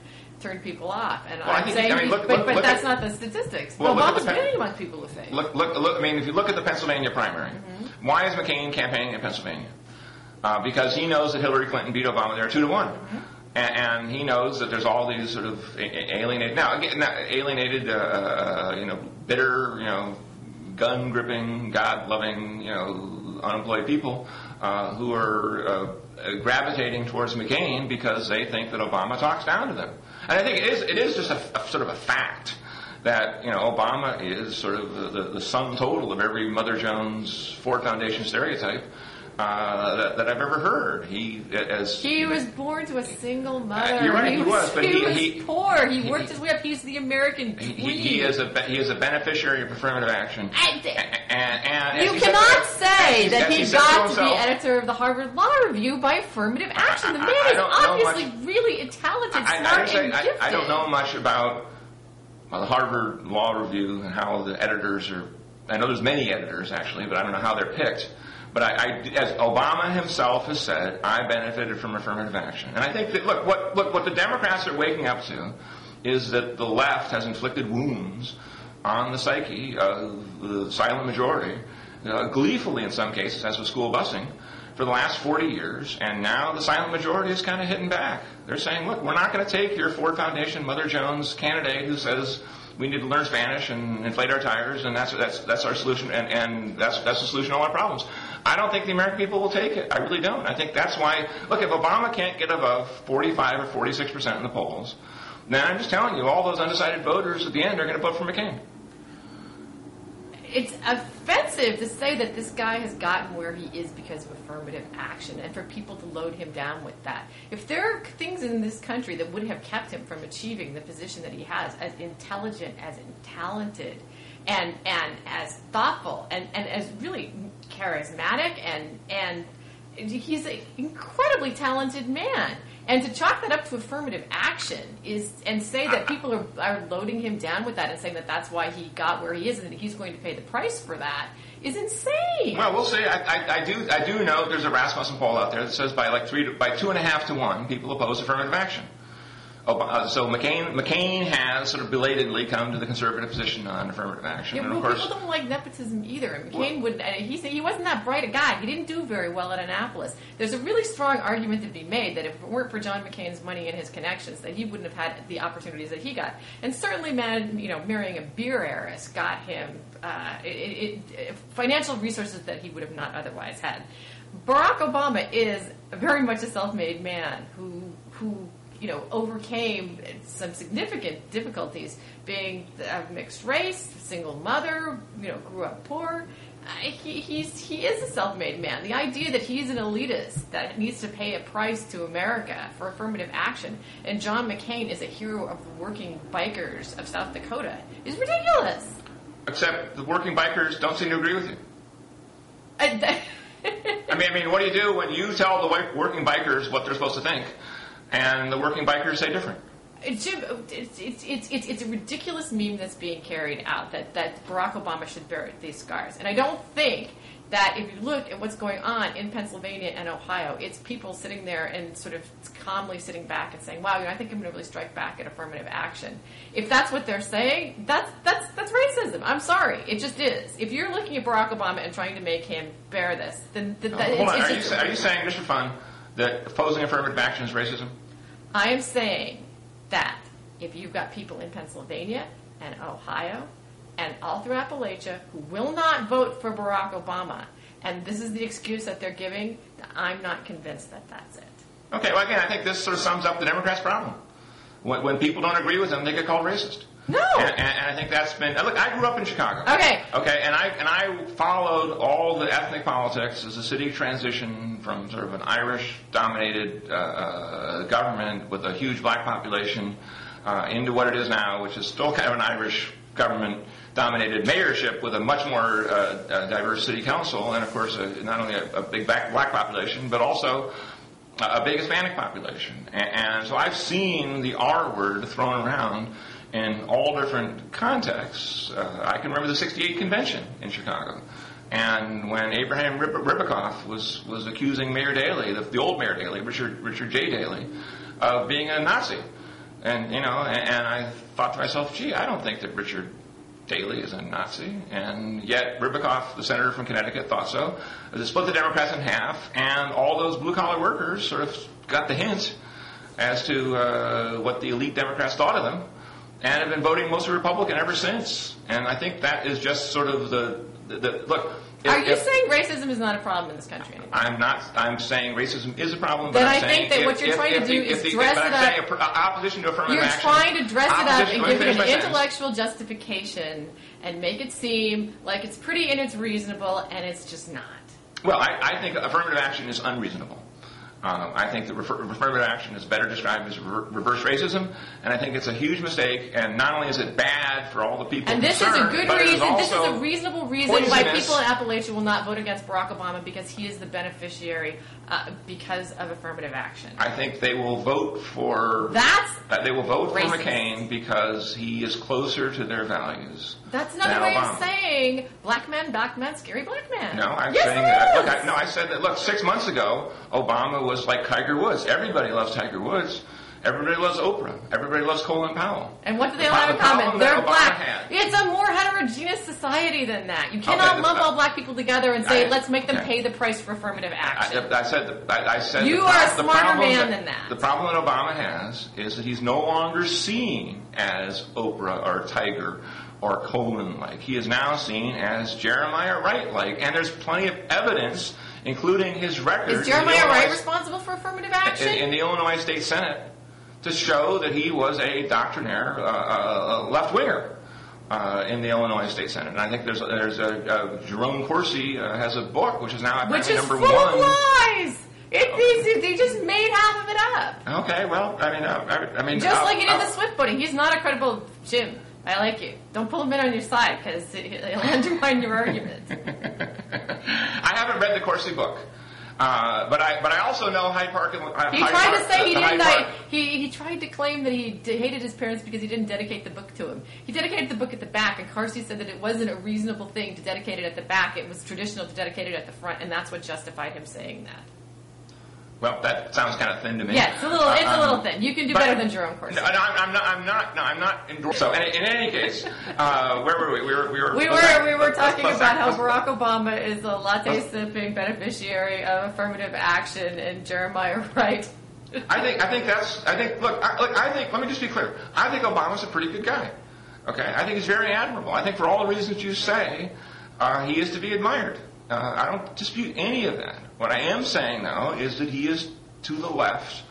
people off. And I'm saying, but that's not the statistics. Well, Obama's winning among people of faith. Look, if you look at the Pennsylvania primary, why is McCain campaigning in Pennsylvania? Because he knows that Hillary Clinton beat Obama there 2-1. And he knows that there's all these sort of alienated, bitter, gun-gripping, God-loving, unemployed people who are gravitating towards McCain because they think that Obama talks down to them. And I think it is just a sort of a fact that Obama is sort of the sum total of every Mother Jones Ford Foundation stereotype that I've ever heard. He was born to a single mother. You're right, he was, but he was poor. He worked his way up. He's the American dream. He is a beneficiary of affirmative action. And you cannot say that he got to be editor of the Harvard Law Review by affirmative action. The man is obviously really talented, smart, and gifted. I don't know much about the Harvard Law Review and how the editors are. I know there's many editors actually, but I don't know how they're picked. But as Obama himself has said, I benefited from affirmative action. And I think that, look, what the Democrats are waking up to is that the left has inflicted wounds on the psyche of the silent majority, gleefully in some cases, as with school busing, for the last 40 years. And now the silent majority is kind of hitting back. They're saying, look, we're not going to take your Ford Foundation Mother Jones candidate who says we need to learn Spanish and inflate our tires, and that's our solution, and that's the solution to all our problems. I don't think the American people will take it. I really don't. I think that's why, look, if Obama can't get above 45 or 46% in the polls, then I'm just telling you, all those undecided voters at the end are going to vote for McCain. It's offensive to say that this guy has gotten where he is because of affirmative action, and for people to load him down with that. If there are things in this country that would have kept him from achieving the position that he has, as intelligent, as talented, and as thoughtful, and as really charismatic, and he's an incredibly talented man. And to chalk that up to affirmative action and say that people are loading him down with that and saying that that's why he got where he is and that he's going to pay the price for that is insane. Well, we'll see. I do know there's a Rasmussen poll out there that says by 2.5 to 1 people oppose affirmative action. So McCain has sort of belatedly come to the conservative position on affirmative action. Yeah, and of course, people don't like nepotism either. McCain he wasn't that bright a guy. He didn't do very well at Annapolis. There's a really strong argument to be made that if it weren't for John McCain's money and his connections, that he wouldn't have had the opportunities that he got. And certainly, marrying a beer heiress got him financial resources that he would have not otherwise had. Barack Obama is very much a self-made man who overcame some significant difficulties, being of mixed race, single mother, grew up poor. He is a self-made man. The idea that he's an elitist that needs to pay a price to America for affirmative action, and John McCain is a hero of the working bikers of South Dakota, is ridiculous. Except the working bikers don't seem to agree with you. I mean, what do you do when you tell the working bikers what they're supposed to think, and the working bikers say different? Jim, it's a ridiculous meme that's being carried out that Barack Obama should bear these scars. And I don't think that if you look at what's going on in Pennsylvania and Ohio, it's people sitting there and sort of calmly sitting back and saying, wow, I think I'm going to really strike back at affirmative action. If that's what they're saying, that's racism. I'm sorry. It just is. If you're looking at Barack Obama and trying to make him bear this, then hold on. Are you saying, just for fun, that opposing affirmative action is racism? I am saying that if you've got people in Pennsylvania and Ohio and all through Appalachia who will not vote for Barack Obama, and this is the excuse that they're giving, I'm not convinced that that's it. Okay, well, again, I think this sort of sums up the Democrats' problem. When people don't agree with them, they get called racist. No. And I think that's been... Look, I grew up in Chicago. Okay. Okay, and I followed all the ethnic politics as the city transitioned from sort of an Irish-dominated government with a huge black population into what it is now, which is still kind of an Irish government-dominated mayorship with a much more diverse city council, and of course not only a big black population, but also a big Hispanic population. And so I've seen the R word thrown around in all different contexts. I can remember the '68 convention in Chicago, and when Abraham Ribicoff was accusing Mayor Daley, the old Mayor Daley, Richard J. Daley, of being a Nazi, and I thought to myself, gee, I don't think that Richard Daley is a Nazi, and yet Ribicoff, the senator from Connecticut, thought so. It split the Democrats in half, and all those blue-collar workers sort of got the hint as to what the elite Democrats thought of them, and have been voting mostly Republican ever since. And I think that is just sort of the look. Are you saying racism is not a problem in this country anymore? I'm not. I'm saying racism is a problem. Then but I I'm think that what you're trying to do is dress it up. Opposition to affirmative you're action. You're trying to dress it up and give it an intellectual sentence. Justification and make it seem like it's pretty and it's reasonable, and it's just not. Well, I think affirmative action is unreasonable. I think that affirmative action is better described as reverse racism, and I think it's a huge mistake. And not only is it bad for all the people and this concerned, is a good but reason. This is a reasonable reason why people in Appalachia will not vote against Barack Obama, because he is the beneficiary because of affirmative action. I think they will vote for they will vote for McCain because he is closer to their values. That's another way of saying black man, scary black man. No, I'm yes, saying that. I said that. Look, 6 months ago, Obama was like Tiger Woods. Everybody loves Tiger Woods. Everybody loves Oprah. Everybody loves Colin Powell. And what do they all have in common? They're black. It's a more heterogeneous society than that. You cannot lump all black people together and say, let's make them pay the price for affirmative action. I said you are a smarter man than that. The problem that Obama has is that he's no longer seen as Oprah or Tiger or Colin-like. He is now seen as Jeremiah Wright-like. And there's plenty of evidence, including his record. Is Jeremiah Wright responsible for affirmative action? In the Illinois State Senate, to show that he was a doctrinaire left-winger in the Illinois State Senate. And I think there's Jerome Corsi has a book, which is now apparently number one. Which is full of lies! They just made half of it up. Okay, well, I mean... Just like he did the Swift voting. He's not a credible... Jim, I like you. Don't pull him in on your side, because he'll undermine your argument. I haven't read the Corsi book. But I also know Hyde Park. He tried to say he didn't. He tried to claim that he hated his parents because he didn't dedicate the book to him. He dedicated the book at the back, and Corsi said that it wasn't a reasonable thing to dedicate it at the back. It was traditional to dedicate it at the front, and that's what justified him saying that. Well, that sounds kind of thin to me. Yeah, it's a little thin. You can do better than Jerome Corsi. No, I'm not endorsing. So, in any case, where were we? We were talking about how Barack Obama is a latte-sipping beneficiary of affirmative action, and Jeremiah Wright. Let me just be clear. I think Obama's a pretty good guy. Okay, I think he's very admirable. I think for all the reasons you say, he is to be admired. I don't dispute any of that. What I am saying, though, is that he is to the left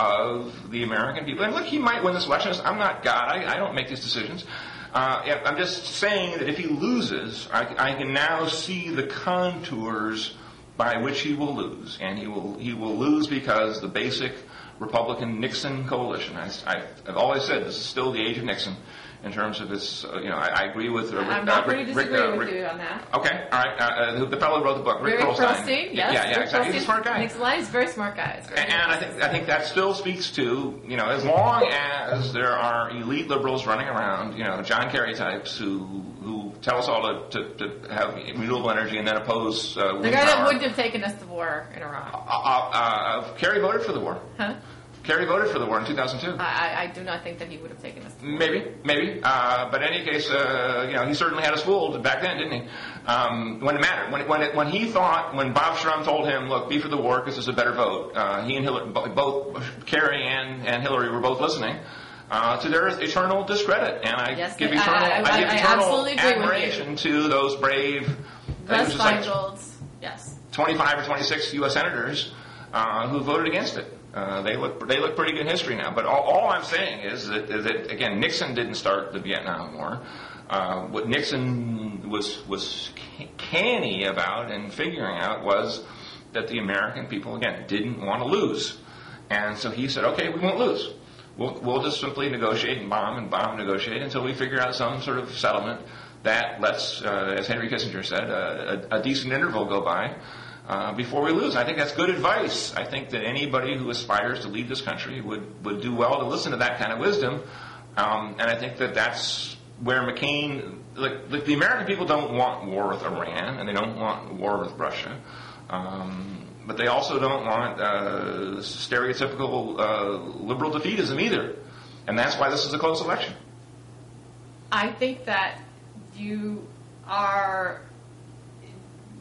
of the American people. And look, he might win this election. I'm not God. I don't make these decisions. I'm just saying that if he loses, I can now see the contours by which he will lose. And he will lose because the basic Republican Nixon coalition. I've always said this is still the age of Nixon. In terms of its, I agree with Rick. I'm not going to disagree with you on that. Okay, all right. The fellow who wrote the book, Rick Perlstein. Yes, yeah, exactly. He's a smart guy. Nixon is very smart guy. And I think that still speaks to, as long as there are elite liberals running around, John Kerry types who tell us all to have renewable energy and then oppose wind power. The guy that wouldn't have taken us to war in Iraq. Kerry voted for the war. Huh? Kerry voted for the war in 2002. I do not think that he would have taken us to war. Maybe. But in any case, he certainly had us fooled back then, didn't he? When it mattered. When he thought, when Bob Shrum told him, look, be for the war because it's a better vote, he and Hillary, both Kerry and Hillary were both listening. To their eternal discredit. And I give eternal admiration to those brave Russ Feingold's, yes, 25 or 26 U.S. senators who voted against it. They look pretty good in history now. But all I'm saying is that again, Nixon didn't start the Vietnam War. What Nixon was canny about and figuring out was that the American people, again, didn't want to lose. And so he said, okay, we won't lose. We'll just simply negotiate and bomb and negotiate until we figure out some sort of settlement that lets, as Henry Kissinger said, a decent interval go by before we lose. I think that's good advice. I think that anybody who aspires to lead this country would do well to listen to that kind of wisdom. And I think that's where McCain, like the American people don't want war with Iran, and they don't want war with Russia. But they also don't want stereotypical liberal defeatism either. And that's why this is a close election. I think that you are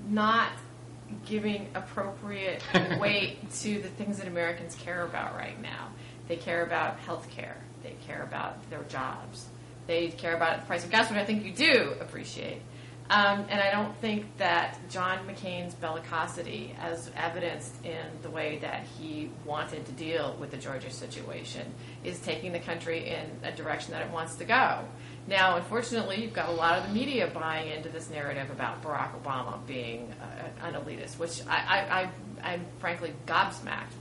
not giving appropriate weight to the things that Americans care about right now. They care about health care. They care about their jobs. They care about the price of gas, which I think you do appreciate. And I don't think that John McCain's bellicosity, as evidenced in the way that he wanted to deal with the Georgia situation, is taking the country in a direction that it wants to go. Now, unfortunately, you've got a lot of the media buying into this narrative about Barack Obama being an elitist, which I'm frankly gobsmacked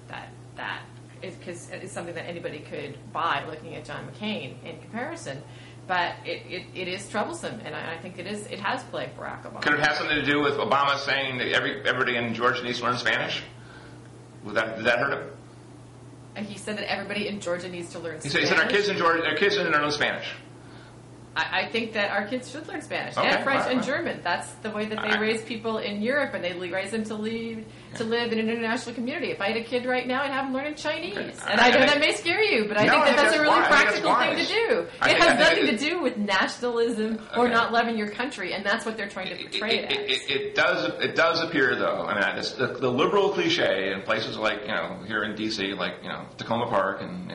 that because it's something that anybody could buy looking at John McCain in comparison. But it is troublesome, and I think it has plagued Barack Obama. Could it have something to do with Obama saying that everybody in Georgia needs to learn Spanish? Did that hurt him? And he said that everybody in Georgia needs to learn Spanish. He said our kids in Georgia, our kids need to learn Spanish. I think that our kids should learn Spanish and French and German. That's the way that they raise people in Europe, and they raise them to live in an international community. If I had a kid right now, I'd have him learning Chinese. And I know that may scare you, but I think that's a really practical thing to do. It has nothing to do with nationalism or not loving your country, and that's what they're trying to portray it as. It does appear, though. I mean, the liberal cliche in places like here in D.C., like Tacoma Park and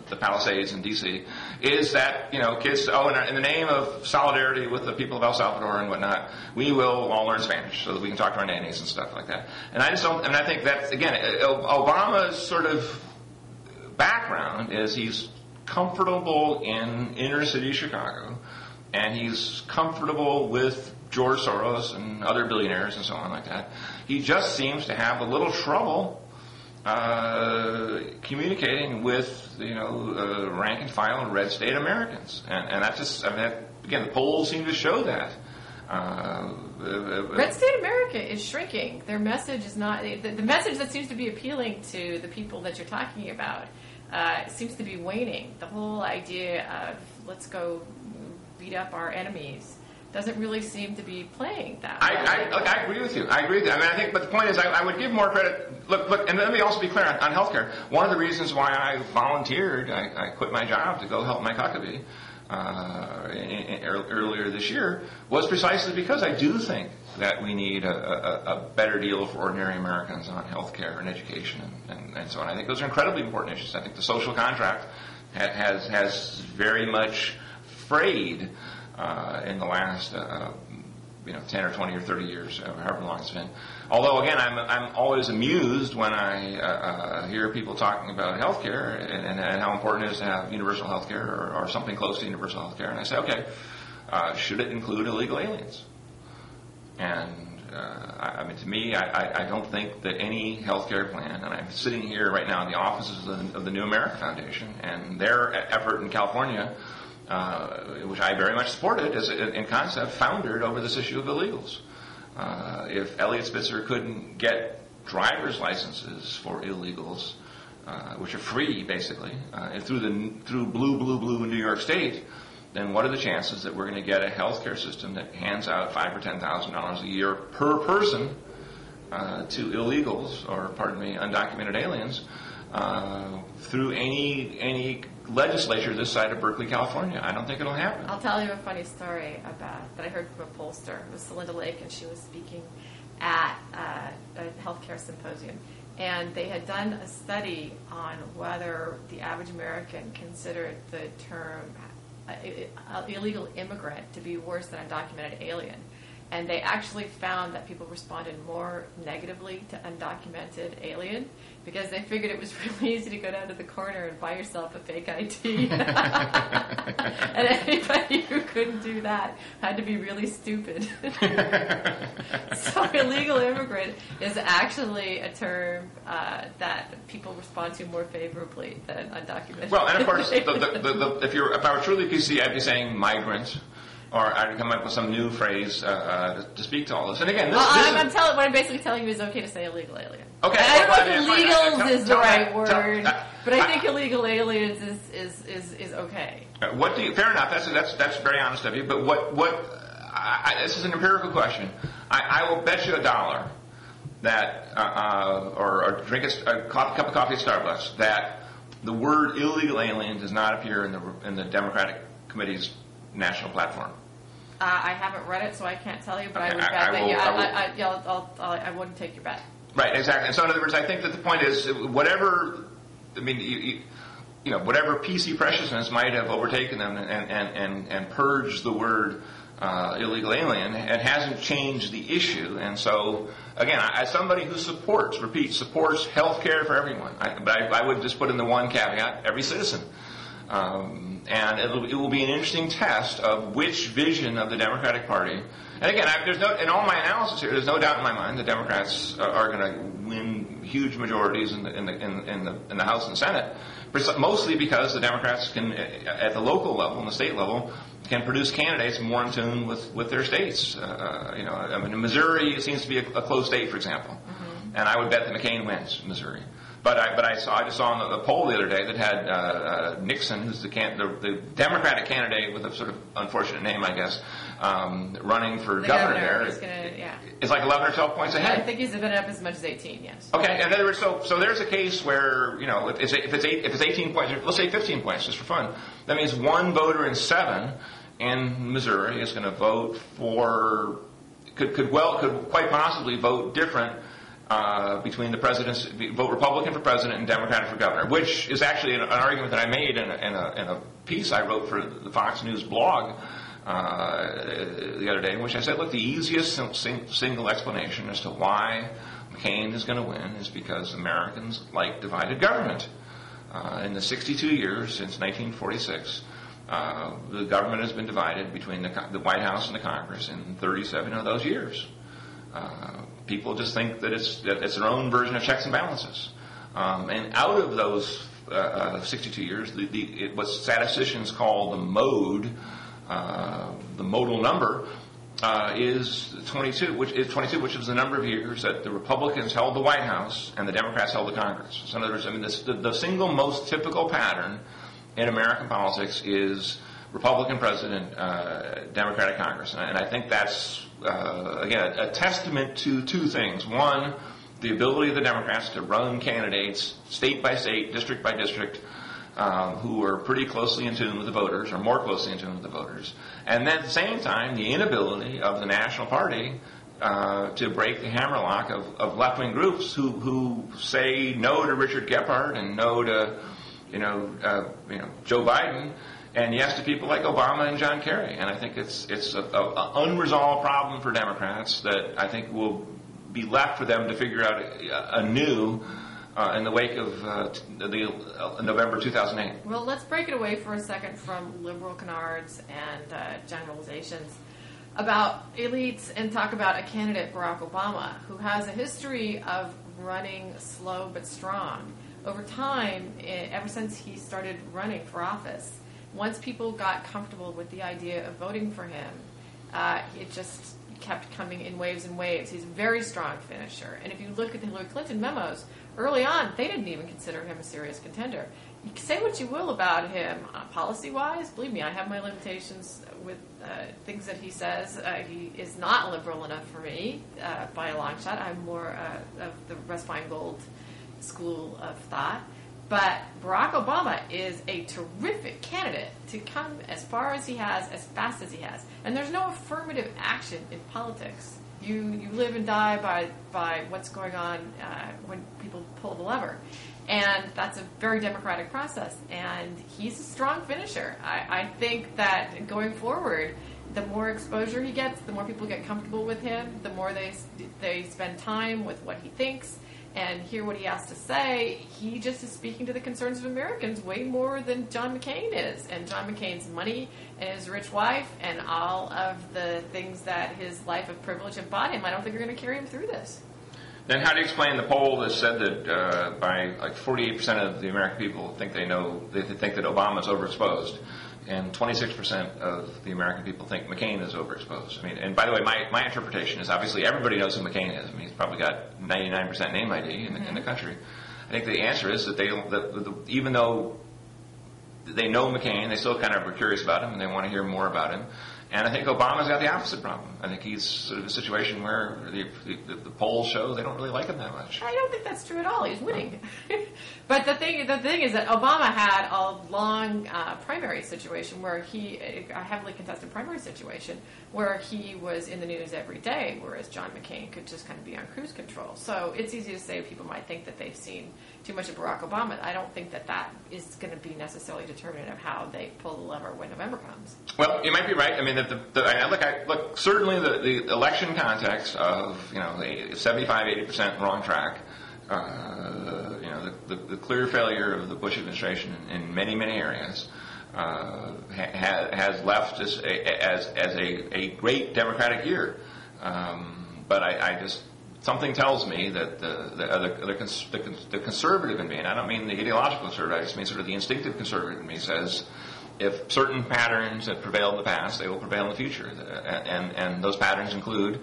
the Palisades in D.C., is that kids in the name of solidarity with the people of El Salvador and whatnot, we will all learn Spanish so that we can talk to our nannies and stuff like that. And I just don't. I think that again, Obama's sort of background is he's comfortable in inner city Chicago, and he's comfortable with George Soros and other billionaires and so on like that. He just seems to have a little trouble communicating with rank and file red state Americans, and that's just again the polls seem to show that. Red state America is shrinking. Their message is not the message that seems to be appealing to the people that you're talking about. Seems to be waning. The whole idea of let's go beat up our enemies doesn't really seem to be playing that well. I agree with you. I agree with you. I mean, I think, but the point is, I would give more credit. Look, and let me also be clear on healthcare. One of the reasons why I volunteered, I quit my job to go help my Huckabee earlier this year, was precisely because I do think that we need a better deal for ordinary Americans on healthcare and education and so on. I think those are incredibly important issues. I think the social contract has very much frayed in the last 10 or 20 or 30 years, however long it's been. Although, again, I'm always amused when I hear people talking about healthcare and how important it is to have universal healthcare or something close to universal healthcare. And I say, okay, should it include illegal aliens? And I mean, to me, I don't think that any healthcare plan, and I'm sitting here right now in the offices of the New America Foundation, and their effort in California, which I very much supported as in concept, foundered over this issue of illegals. If Elliot Spitzer couldn't get driver's licenses for illegals, which are free basically, through blue in New York State, then what are the chances that we're going to get a healthcare system that hands out $5,000 or $10,000 a year per person to illegals, or pardon me, undocumented aliens, through any legislature this side of Berkeley, California? I don't think it'll happen. I'll tell you a funny story that I heard from a pollster. It was Celinda Lake, and she was speaking at a healthcare symposium. And they had done a study on whether the average American considered the term illegal immigrant to be worse than undocumented alien. And they actually found that people responded more negatively to undocumented alien because they figured it was really easy to go down to the corner and buy yourself a fake ID. And anybody who couldn't do that had to be really stupid. So illegal immigrant is actually a term that people respond to more favorably than undocumented. Well, and of course, if I were truly PC, I'd be saying migrant. Or I'd come up with some new phrase to speak to all this. And again, what I'm basically telling you is okay to say illegal alien. Okay. I don't know if illegals is the right word, but I think illegal aliens is okay. Fair enough. That's very honest of you. But this is an empirical question. I will bet you $1 that, or drink a cup of coffee at Starbucks, that the word illegal alien does not appear in the Democratic Committee's national platform. I haven't read it, so I can't tell you, but okay, I wouldn't take your bet. Right, exactly. And so in other words, I think that the point is, whatever, I mean, whatever PC preciousness might have overtaken them and purged the word illegal alien, it hasn't changed the issue. And so, again, as somebody who supports health care for everyone, I would just put in the one caveat: every citizen. And it will be an interesting test of which vision of the Democratic Party. And again, in all my analysis here, there's no doubt in my mind the Democrats are going to win huge majorities in the House and Senate, mostly because the Democrats can, at the local level and the state level, can produce candidates more in tune with their states. In Missouri, it seems to be a close state, for example, and I would bet that McCain wins Missouri. But I just saw in the poll the other day that had Nixon, who's the Democratic candidate with a sort of unfortunate name, I guess, running for governor there. It's like 11 or 12 points ahead. I think he's been up as much as 18. Yes. Okay, in other words, so there's a case where if it's 18 points, let's say 15 points, just for fun. That means one voter in 7 in Missouri is going to vote for could quite possibly vote different. Between the presidents, vote Republican for president and Democratic for governor, which is actually an argument that I made in a piece I wrote for the Fox News blog the other day, in which I said, look, the easiest single explanation as to why McCain is going to win is because Americans like divided government. In the 62 years since 1946, the government has been divided between the White House and the Congress in 37 of those years. People just think that it's their own version of checks and balances. And out of those 62 years, what statisticians call the modal number, is 22, which is the number of years that the Republicans held the White House and the Democrats held the Congress. So in other words, the single most typical pattern in American politics is Republican president, Democratic Congress. And I think that's, again, a testament to two things. One, the ability of the Democrats to run candidates state by state, district by district, who are pretty closely in tune with the voters, or more closely in tune with the voters. And then at the same time, the inability of the National Party to break the hammerlock of left-wing groups who say no to Richard Gephardt and no to Joe Biden, and yes to people like Obama and John Kerry. And I think it's an unresolved problem for Democrats that I think will be left for them to figure out anew in the wake of November 2008. Well, let's break it away for a second from liberal canards and generalizations about elites and talk about a candidate, Barack Obama, who has a history of running slow but strong. Over time, ever since he started running for office, once people got comfortable with the idea of voting for him, it just kept coming in waves and waves. He's a very strong finisher. And if you look at the Hillary Clinton memos, early on, they didn't even consider him a serious contender. You can say what you will about him policy-wise. Believe me, I have my limitations with things that he says. He is not liberal enough for me by a long shot. I'm more of the Russ Feingold school of thought. But Barack Obama is a terrific candidate to come as far as he has, as fast as he has. And there's no affirmative action in politics. You live and die by what's going on when people pull the lever. And that's a very democratic process. And he's a strong finisher. I think that going forward, the more exposure he gets, the more people get comfortable with him, the more they spend time with what he thinks and hear what he has to say. He just is speaking to the concerns of Americans way more than John McCain is. And John McCain's money and his rich wife and all of the things that his life of privilege have bought him, I don't think are going to carry him through this. Then how do you explain the poll that said that by like 48% of the American people think they think that Obama's overexposed, and 26% of the American people think McCain is overexposed? I mean, and by the way, my interpretation is obviously everybody knows who McCain is. I mean, he's probably got 99% name ID in the country. I think the answer is that even though they know McCain, they still kind of are curious about him and they want to hear more about him. And I think Obama's got the opposite problem. I think he's sort of in a situation where the polls show they don't really like him that much. I don't think that's true at all. He's winning. But the thing is that Obama had a long primary situation where a heavily contested primary situation where he was in the news every day, whereas John McCain could just kind of be on cruise control. So it's easy to say people might think that they've seen too much of Barack Obama. I don't think that is going to be necessarily determinative of how they pull the lever when November comes. Well, you might be right. I mean, look, certainly the election context of, 75-80% wrong track, the clear failure of the Bush administration in many, many areas has left as a great Democratic year. But I just, something tells me that the conservative in me, and I don't mean the ideological conservative, I just mean sort of the instinctive conservative in me, says if certain patterns have prevailed in the past, they will prevail in the future. And those patterns include,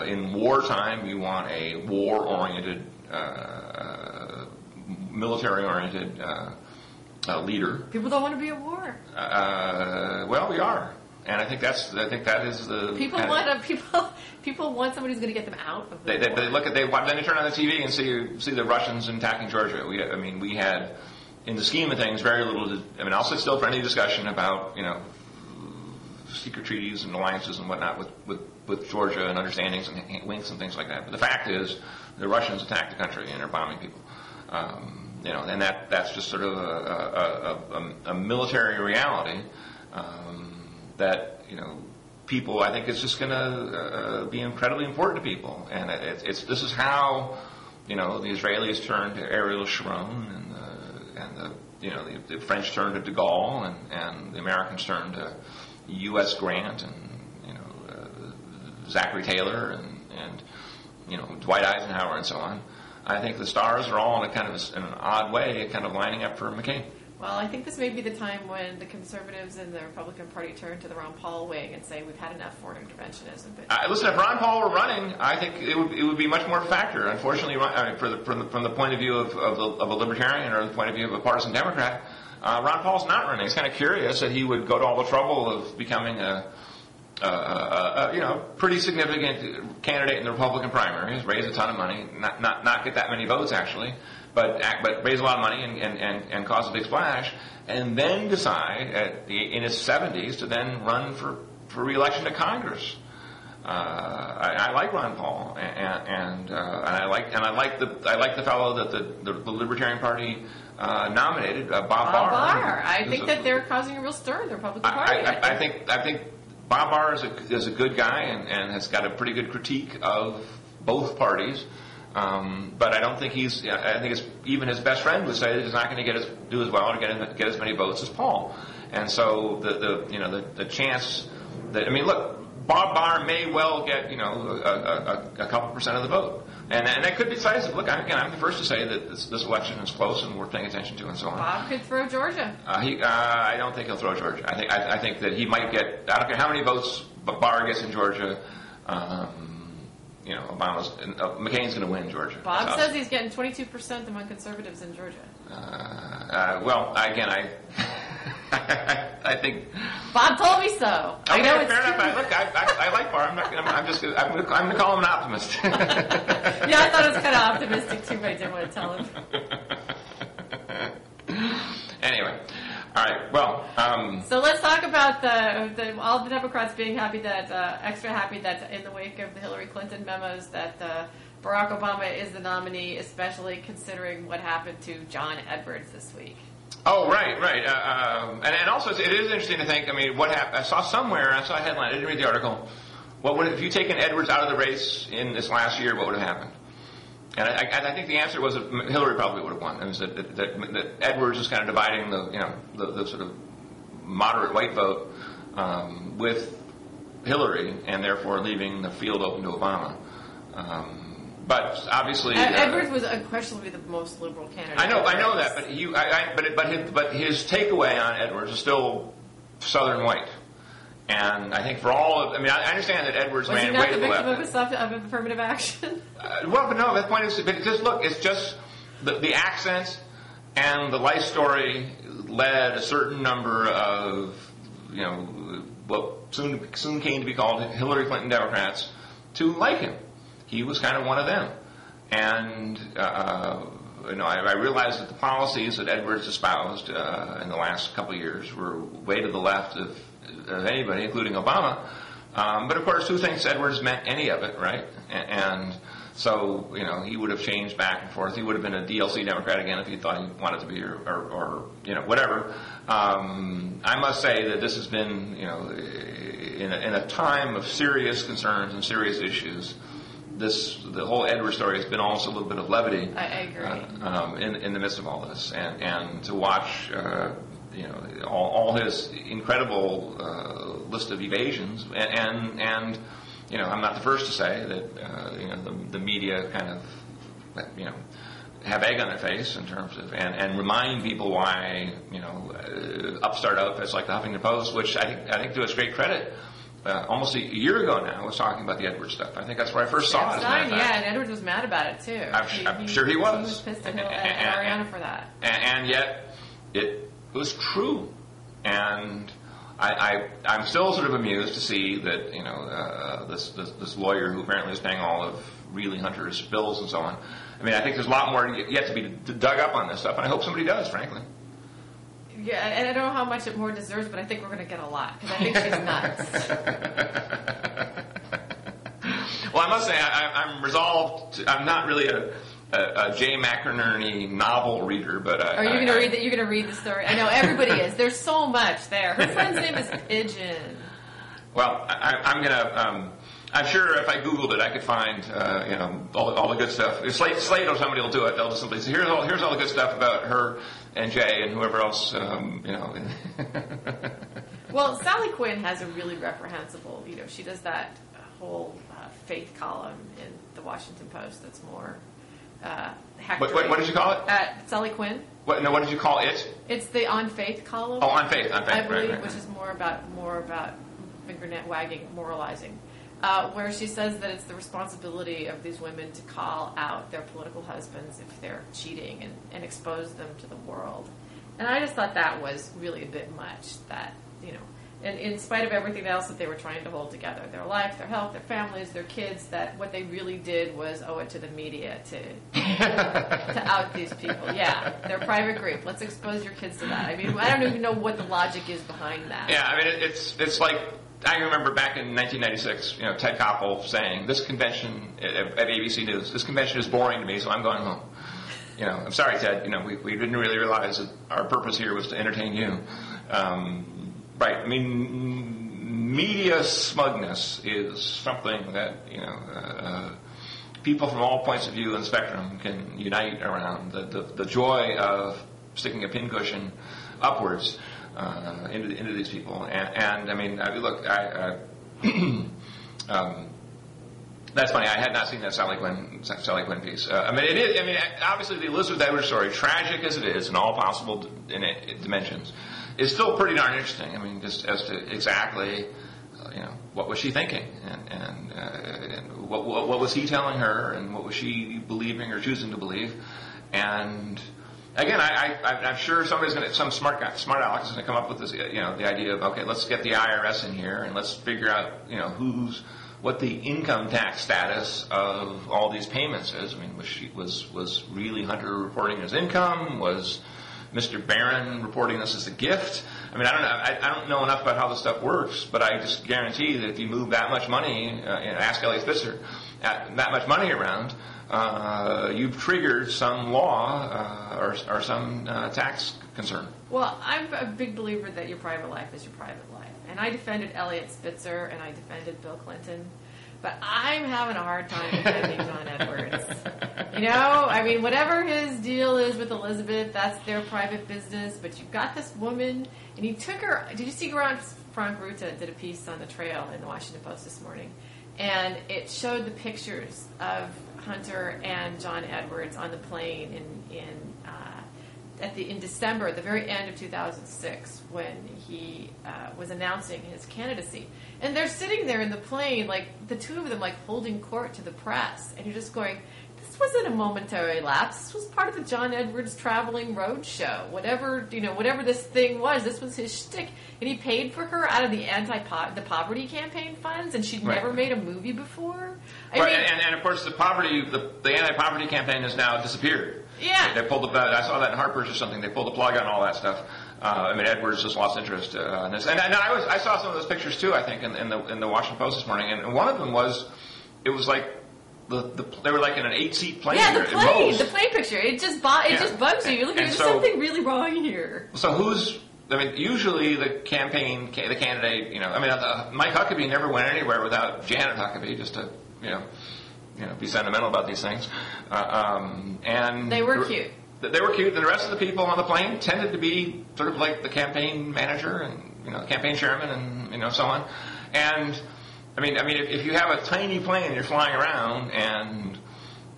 in wartime, you want a war-oriented, military-oriented leader. People don't want to be at war. Well, we are. And I think that is the people want somebody who's going to get them out of the war. They look at then they turn on the TV and see the Russians attacking Georgia. We had, in the scheme of things, very little. I'll sit still for any discussion about secret treaties and alliances and whatnot with Georgia and understandings and winks and things like that. But the fact is, the Russians attacked the country and are bombing people. And that's just sort of a military reality. That people, I think, is just going to be incredibly important to people, and this is how the Israelis turned to Ariel Sharon, and the French turned to De Gaulle, and the Americans turned to U.S. Grant, and Zachary Taylor, and Dwight Eisenhower, and so on. I think the stars are all in an odd way, kind of lining up for McCain. Well, I think this may be the time when the conservatives and the Republican Party turn to the Ron Paul wing and say we've had enough foreign interventionism. But listen, if Ron Paul were running, I think it would be much more of a factor. Unfortunately, from the point of view of a libertarian or the point of view of a partisan Democrat, Ron Paul's not running. It's kind of curious that he would go to all the trouble of becoming a pretty significant candidate in the Republican primaries, raise a ton of money, not get that many votes actually. But raise a lot of money and cause a big splash, and then decide in his 70s to then run for re-election to Congress. I like Ron Paul, and I like the fellow that the Libertarian Party nominated, Bob Barr. I think that they're causing a real stir in the Republican Party. I think Bob Barr is a good guy and has got a pretty good critique of both parties. But I don't think I think even his best friend would say that he's not going to do as well or get as many votes as Paul. And so the chance that, look, Bob Barr may well get a couple percent of the vote, and that could be decisive. Look, I'm the first to say that this election is close and worth paying attention to, and so on. Bob could throw Georgia. I don't think he'll throw Georgia. I think that he might get. I don't care how many votes Barr gets in Georgia. McCain's going to win Georgia. Bob says he's getting 22% among conservatives in Georgia. Well, again, I think Bob told me so. Okay, fair enough. Look, I like Barr. I'm going to call him an optimist. Yeah, I thought it was kind of optimistic too, but I didn't want to tell him. Anyway. All right. Well, so let's talk about all the Democrats being extra happy that in the wake of the Hillary Clinton memos that Barack Obama is the nominee, especially considering what happened to John Edwards this week. Oh, right. And also it is interesting to think. What happened? I saw a headline. I didn't read the article. What would if you taken Edwards out of the race in this last year? What would have happened? And I think the answer was that Hillary probably would have won. It was that Edwards was kind of dividing the sort of moderate white vote with Hillary, and therefore leaving the field open to Obama. But obviously, Edwards was unquestionably the most liberal candidate. I know that, but his takeaway on Edwards is still Southern white. And I think for all of, I understand that Edwards ran way to the left. Was he not the victim of affirmative action? But no, the point is, it's just the accent and the life story led a certain number of, what soon came to be called Hillary Clinton Democrats to like him. He was kind of one of them. And, I realized that the policies that Edwards espoused in the last couple of years were way to the left of anybody, including Obama. But, of course, who thinks Edwards meant any of it, right? And so, he would have changed back and forth. He would have been a DLC Democrat again if he thought he wanted to be, or whatever. I must say that this has been, in a time of serious concerns and serious issues, the whole Edwards story has been almost a little bit of levity. I agree. In the midst of all this, and to watch, all his incredible list of evasions, and I'm not the first to say that the media kind of have egg on their face in terms of and remind people why upstart outfits like the Huffington Post, which I think to its great credit, almost a year ago now, was talking about the Edwards stuff. I think that's where I first saw it. Yeah, and Edwards was mad about it too. I'm sure he was. He was pissed at Ariana for that. And yet, it was true. And I'm still sort of amused to see that this lawyer who apparently is paying all of Reilly Hunter's bills and so on. I mean, I think there's a lot more yet to be dug up on this stuff, and I hope somebody does, frankly. Yeah, and I don't know how much it more deserves, but I think we're going to get a lot, because I think she's nuts. Well, I must say, I'm resolved. I'm not really a Jay McInerney novel reader, but are you going to read that? You're going to read the story? I know everybody is. There's so much there. Her friend's name is Pigeon. Well, I'm going to. I'm sure if I Googled it, I could find all the good stuff. If Slate or somebody will do it, they'll just simply say, here's all the good stuff about her and Jay and whoever else. Well, Sally Quinn has a really reprehensible. She does that whole faith column in the Washington Post. That's more. What did you call it? Sally Quinn. What did you call it? It's the On Faith column. Oh, On Faith, I believe, right. Which is more about fingernet wagging, moralizing. Where she says that it's the responsibility of these women to call out their political husbands if they're cheating and expose them to the world. And I just thought that was really a bit much, that, and in spite of everything else that they were trying to hold together, their life, their health, their families, their kids, that what they really did was owe it to the media to out these people. Yeah, their private group. Let's expose your kids to that. I mean, I don't even know what the logic is behind that. Yeah, I mean, it's like, I remember back in 1996, Ted Koppel saying, this convention at ABC News, this convention is boring to me, so I'm going home. I'm sorry, Ted, we didn't really realize that our purpose here was to entertain you. Right, I mean, media smugness is something that, people from all points of view in the spectrum can unite around. The joy of sticking a pincushion upwards into these people, and I mean, look, that's funny. I had not seen that Sally Quinn piece. I mean, it is. I mean, obviously, the Elizabeth Edwards story, tragic as it is in all possible dimensions, is still pretty darn interesting. I mean, just as to exactly, what was she thinking, and what was he telling her, and what was she believing or choosing to believe, and. Again, I'm sure some smart aleck is going to come up with this, the idea of, okay, let's get the IRS in here and let's figure out, what the income tax status of all these payments is. I mean, was Reilly Hunter reporting his income? Was Mr. Barron reporting this as a gift? I mean, I don't know. I don't know enough about how this stuff works, but I just guarantee that if you move that much money, ask Elliot Spitzer, that much money around, you've triggered some law or some tax concern. Well, I'm a big believer that your private life is your private life. And I defended Elliot Spitzer and I defended Bill Clinton. But I'm having a hard time defending John Edwards. I mean, whatever his deal is with Elizabeth, that's their private business. But you've got this woman, and he took her. Did you see Frank Ruta did a piece on the trail in the Washington Post this morning? And it showed the pictures of Hunter and John Edwards on the plane in December, at the very end of 2006, when he was announcing his candidacy. And they're sitting there in the plane, like the two of them, like holding court to the press, and you're just going, this this wasn't a momentary lapse. This was part of the John Edwards traveling road show. Whatever this thing was, this was his shtick, and he paid for her out of the the poverty campaign funds, and she'd never made a movie before. And of course, the anti-poverty campaign has now disappeared. Yeah, they pulled the. I saw that in Harper's or something. They pulled the plug on all that stuff. Edwards just lost interest in this. And I saw some of those pictures too. I think in the Washington Post this morning, and one of them was, it was like they were like in an 8-seat plane. Yeah, the plane picture. It just bugs you. You're looking at something really wrong here. So usually the candidate, Mike Huckabee never went anywhere without Janet Huckabee, just to, be sentimental about these things. And they were cute. They were cute, and the rest of the people on the plane tended to be sort of like the campaign manager and campaign chairman and so on. And if you have a tiny plane and you're flying around and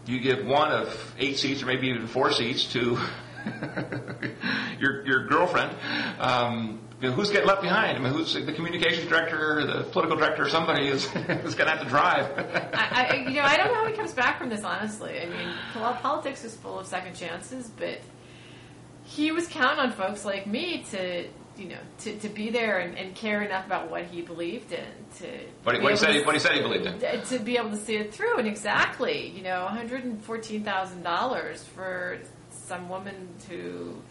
you give one of 8 seats or maybe even 4 seats to your girlfriend, who's getting left behind? Who's the communications director, or the political director, or somebody is going to have to drive? I don't know how he comes back from this, honestly. Politics is full of second chances, but he was counting on folks like me to be there and care enough about what he believed in. What he said he believed in. To be able to see it through, and exactly, $114,000 for some woman who,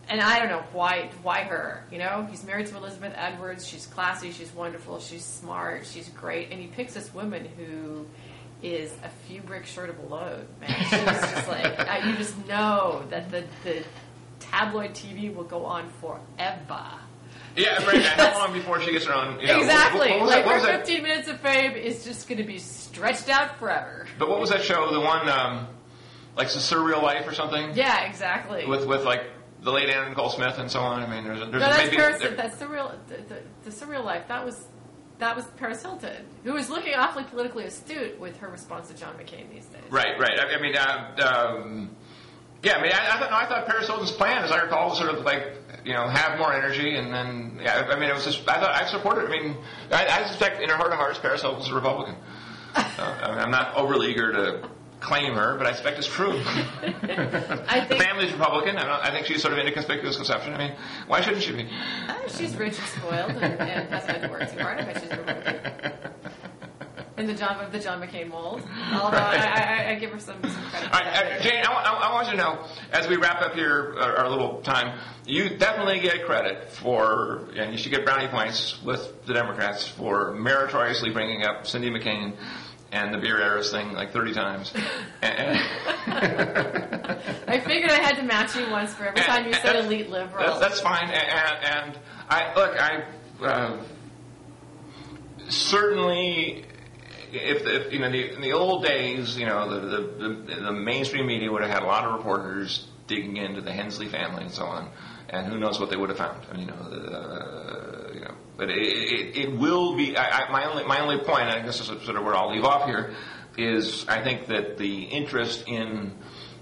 and I don't know why her. He's married to Elizabeth Edwards. She's classy. She's wonderful. She's smart. She's great. And he picks this woman who is a few bricks short of a load. Man, she's just like you just know that the tabloid TV will go on forever. Yeah, right. How long before she gets her own? Exactly. Her 15 minutes of fame is just going to be stretched out forever. But what was that show? The one, like The Surreal Life or something? Yeah, exactly. With like the late Anna Nicole Smith and so on. That's the Surreal Life. That was Paris Hilton, who was looking awfully politically astute with her response to John McCain these days. Right. I thought Paris Hilton's plan, as I recall, was sort of like, have more energy, and then, it was just, I supported it. I suspect in her heart of hearts, Paris Hilton's a Republican. I'm not overly eager to claim her, but I suspect it's true. The family's Republican. I think she's sort of in a conspicuous conception. Why shouldn't she be? She's rich and spoiled and doesn't have to work too hard. I bet she's a Republican. In the John McCain mold. Although I give her some credit. Jane, I want you to know, as we wrap up here our little time, you definitely get credit for, and you should get brownie points with the Democrats for meritoriously bringing up Cindy McCain and the beer heiress thing like 30 times. I figured I had to match you once for every time you said elite liberal. That's fine. And I certainly, if in the old days, the mainstream media would have had a lot of reporters digging into the Hensley family and so on, and who knows what they would have found. But it will be. My only point, and this is sort of where I'll leave off here, is I think that the interest in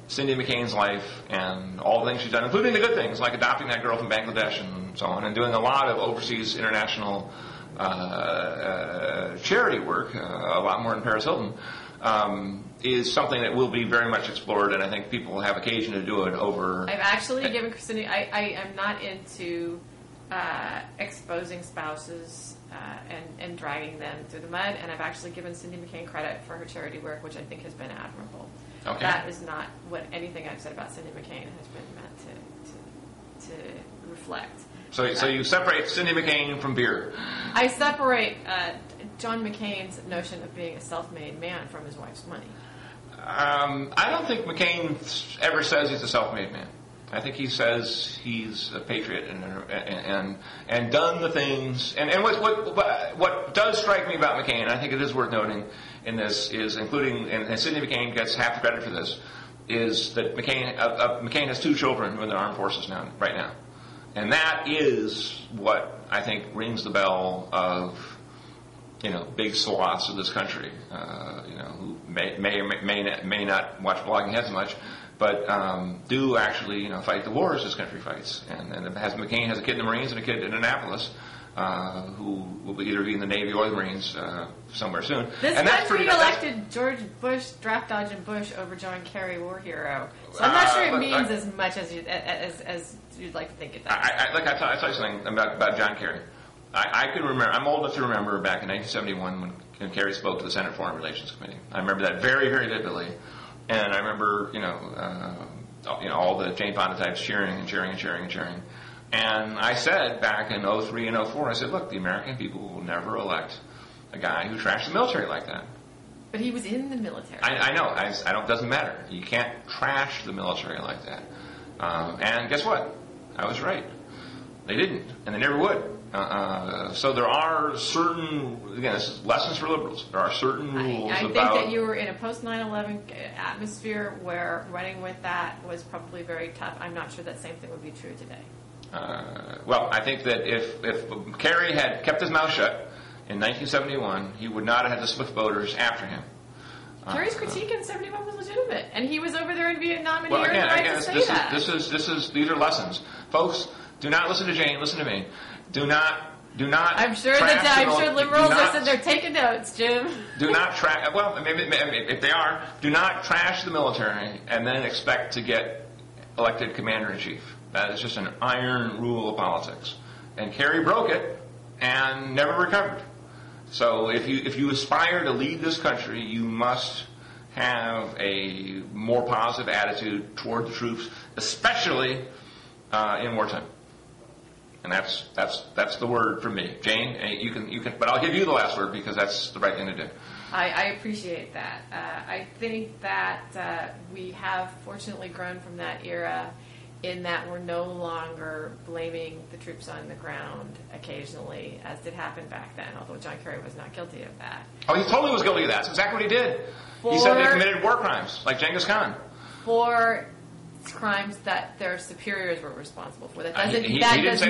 Cindy McCain's life and all the things she's done, including the good things like adopting that girl from Bangladesh and so on, and doing a lot of overseas international charity work, a lot more than Paris Hilton, is something that will be very much explored, and I think people will have occasion to do it over. I've actually given Cindy. I am not into exposing spouses and dragging them through the mud, and I've actually given Cindy McCain credit for her charity work, which I think has been admirable. Okay. That is not what anything I've said about Cindy McCain has been meant to reflect. So you separate Cindy McCain from beer. I separate John McCain's notion of being a self-made man from his wife's money. I don't think McCain ever says he's a self-made man. I think he says he's a patriot and done the things. And what does strike me about McCain, and I think it is worth noting in this, is including, and Sidney McCain gets half the credit for this, is that McCain has 2 children who are in the armed forces right now. And that is what I think rings the bell of, big swaths of this country, who may not watch Blogging Heads much, but do actually, fight the wars this country fights. And McCain has a kid in the Marines and a kid in Annapolis. who will either be in the Navy or the Marines somewhere soon. This and country elected George Bush, draft dodging Bush, over John Kerry, war hero. So I'm not sure it means as much as you'd like to think it does. I'll tell you something about John Kerry. I can remember. I'm old enough to remember back in 1971 when Kerry spoke to the Senate Foreign Relations Committee. I remember that very, very vividly, and I remember all the Jane Fonda types cheering and cheering and cheering and cheering. And I said back in 03 and 04, I said, look, the American people will never elect a guy who trashed the military like that. But he was in the military. I know. I don't. Doesn't matter. You can't trash the military like that. And guess what? I was right. They didn't, and they never would. So there are certain, again, this is lessons for liberals. There are certain rules I think that you were in a post 9/11 atmosphere where running with that was probably very tough. I'm not sure that same thing would be true today. Well, I think that if Kerry had kept his mouth shut in 1971, he would not have had the Swift voters after him. Kerry's critique in 71 was legitimate, and he was over there in Vietnam, and well, he earned the right to say that. These are lessons, folks. Do not listen to Jane. Listen to me. Do not. I'm sure liberals are sitting there taking notes, Jim. Do not trash. Well, maybe if they are, do not trash the military and then expect to get elected commander in chief. That is just an iron rule of politics. And Kerry broke it and never recovered. So if you aspire to lead this country, you must have a more positive attitude toward the troops, especially in wartime. And that's the word from me. Jane, you can, but I'll give you the last word because that's the right thing to do. I appreciate that. I think that we have fortunately grown from that era in that we're no longer blaming the troops on the ground occasionally, as did happen back then, although John Kerry was not guilty of that. Oh, he totally was guilty of that. That's exactly what he did. He said they committed war crimes, like Genghis Khan. For crimes that their superiors were responsible for. That does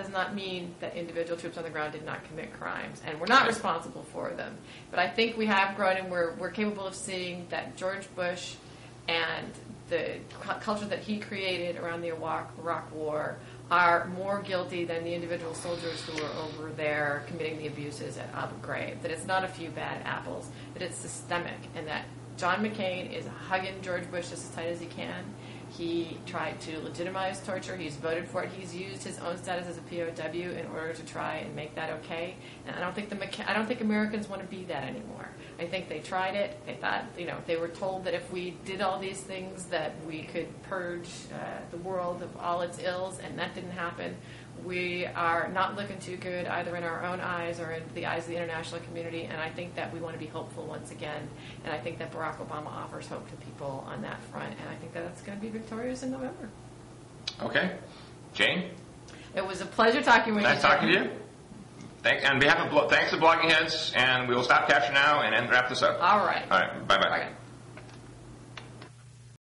not mean that individual troops on the ground did not commit crimes, and we're not responsible for them. But I think we have grown, and we're capable of seeing that George Bush and the culture that he created around the Iraq War are more guilty than the individual soldiers who were over there committing the abuses at Abu Ghraib. That it's not a few bad apples, that it's systemic, and that John McCain is hugging George Bush just as tight as he can. He tried to legitimize torture. He's voted for it. He's used his own status as a POW in order to try and make that okay. And I don't think Americans want to be that anymore. I think they tried it. They thought, they were told that if we did all these things that we could purge the world of all its ills, and that didn't happen. We are not looking too good either in our own eyes or in the eyes of the international community, and I think that we want to be hopeful once again, and I think that Barack Obama offers hope to people on that front, and I think that it's going to be victorious in November. Okay. Jane? It was a pleasure talking with you. Nice talking to you. On behalf of thanks to Blogging Heads, and we will stop capture now and wrap this up. All right. All right. Bye-bye. Okay.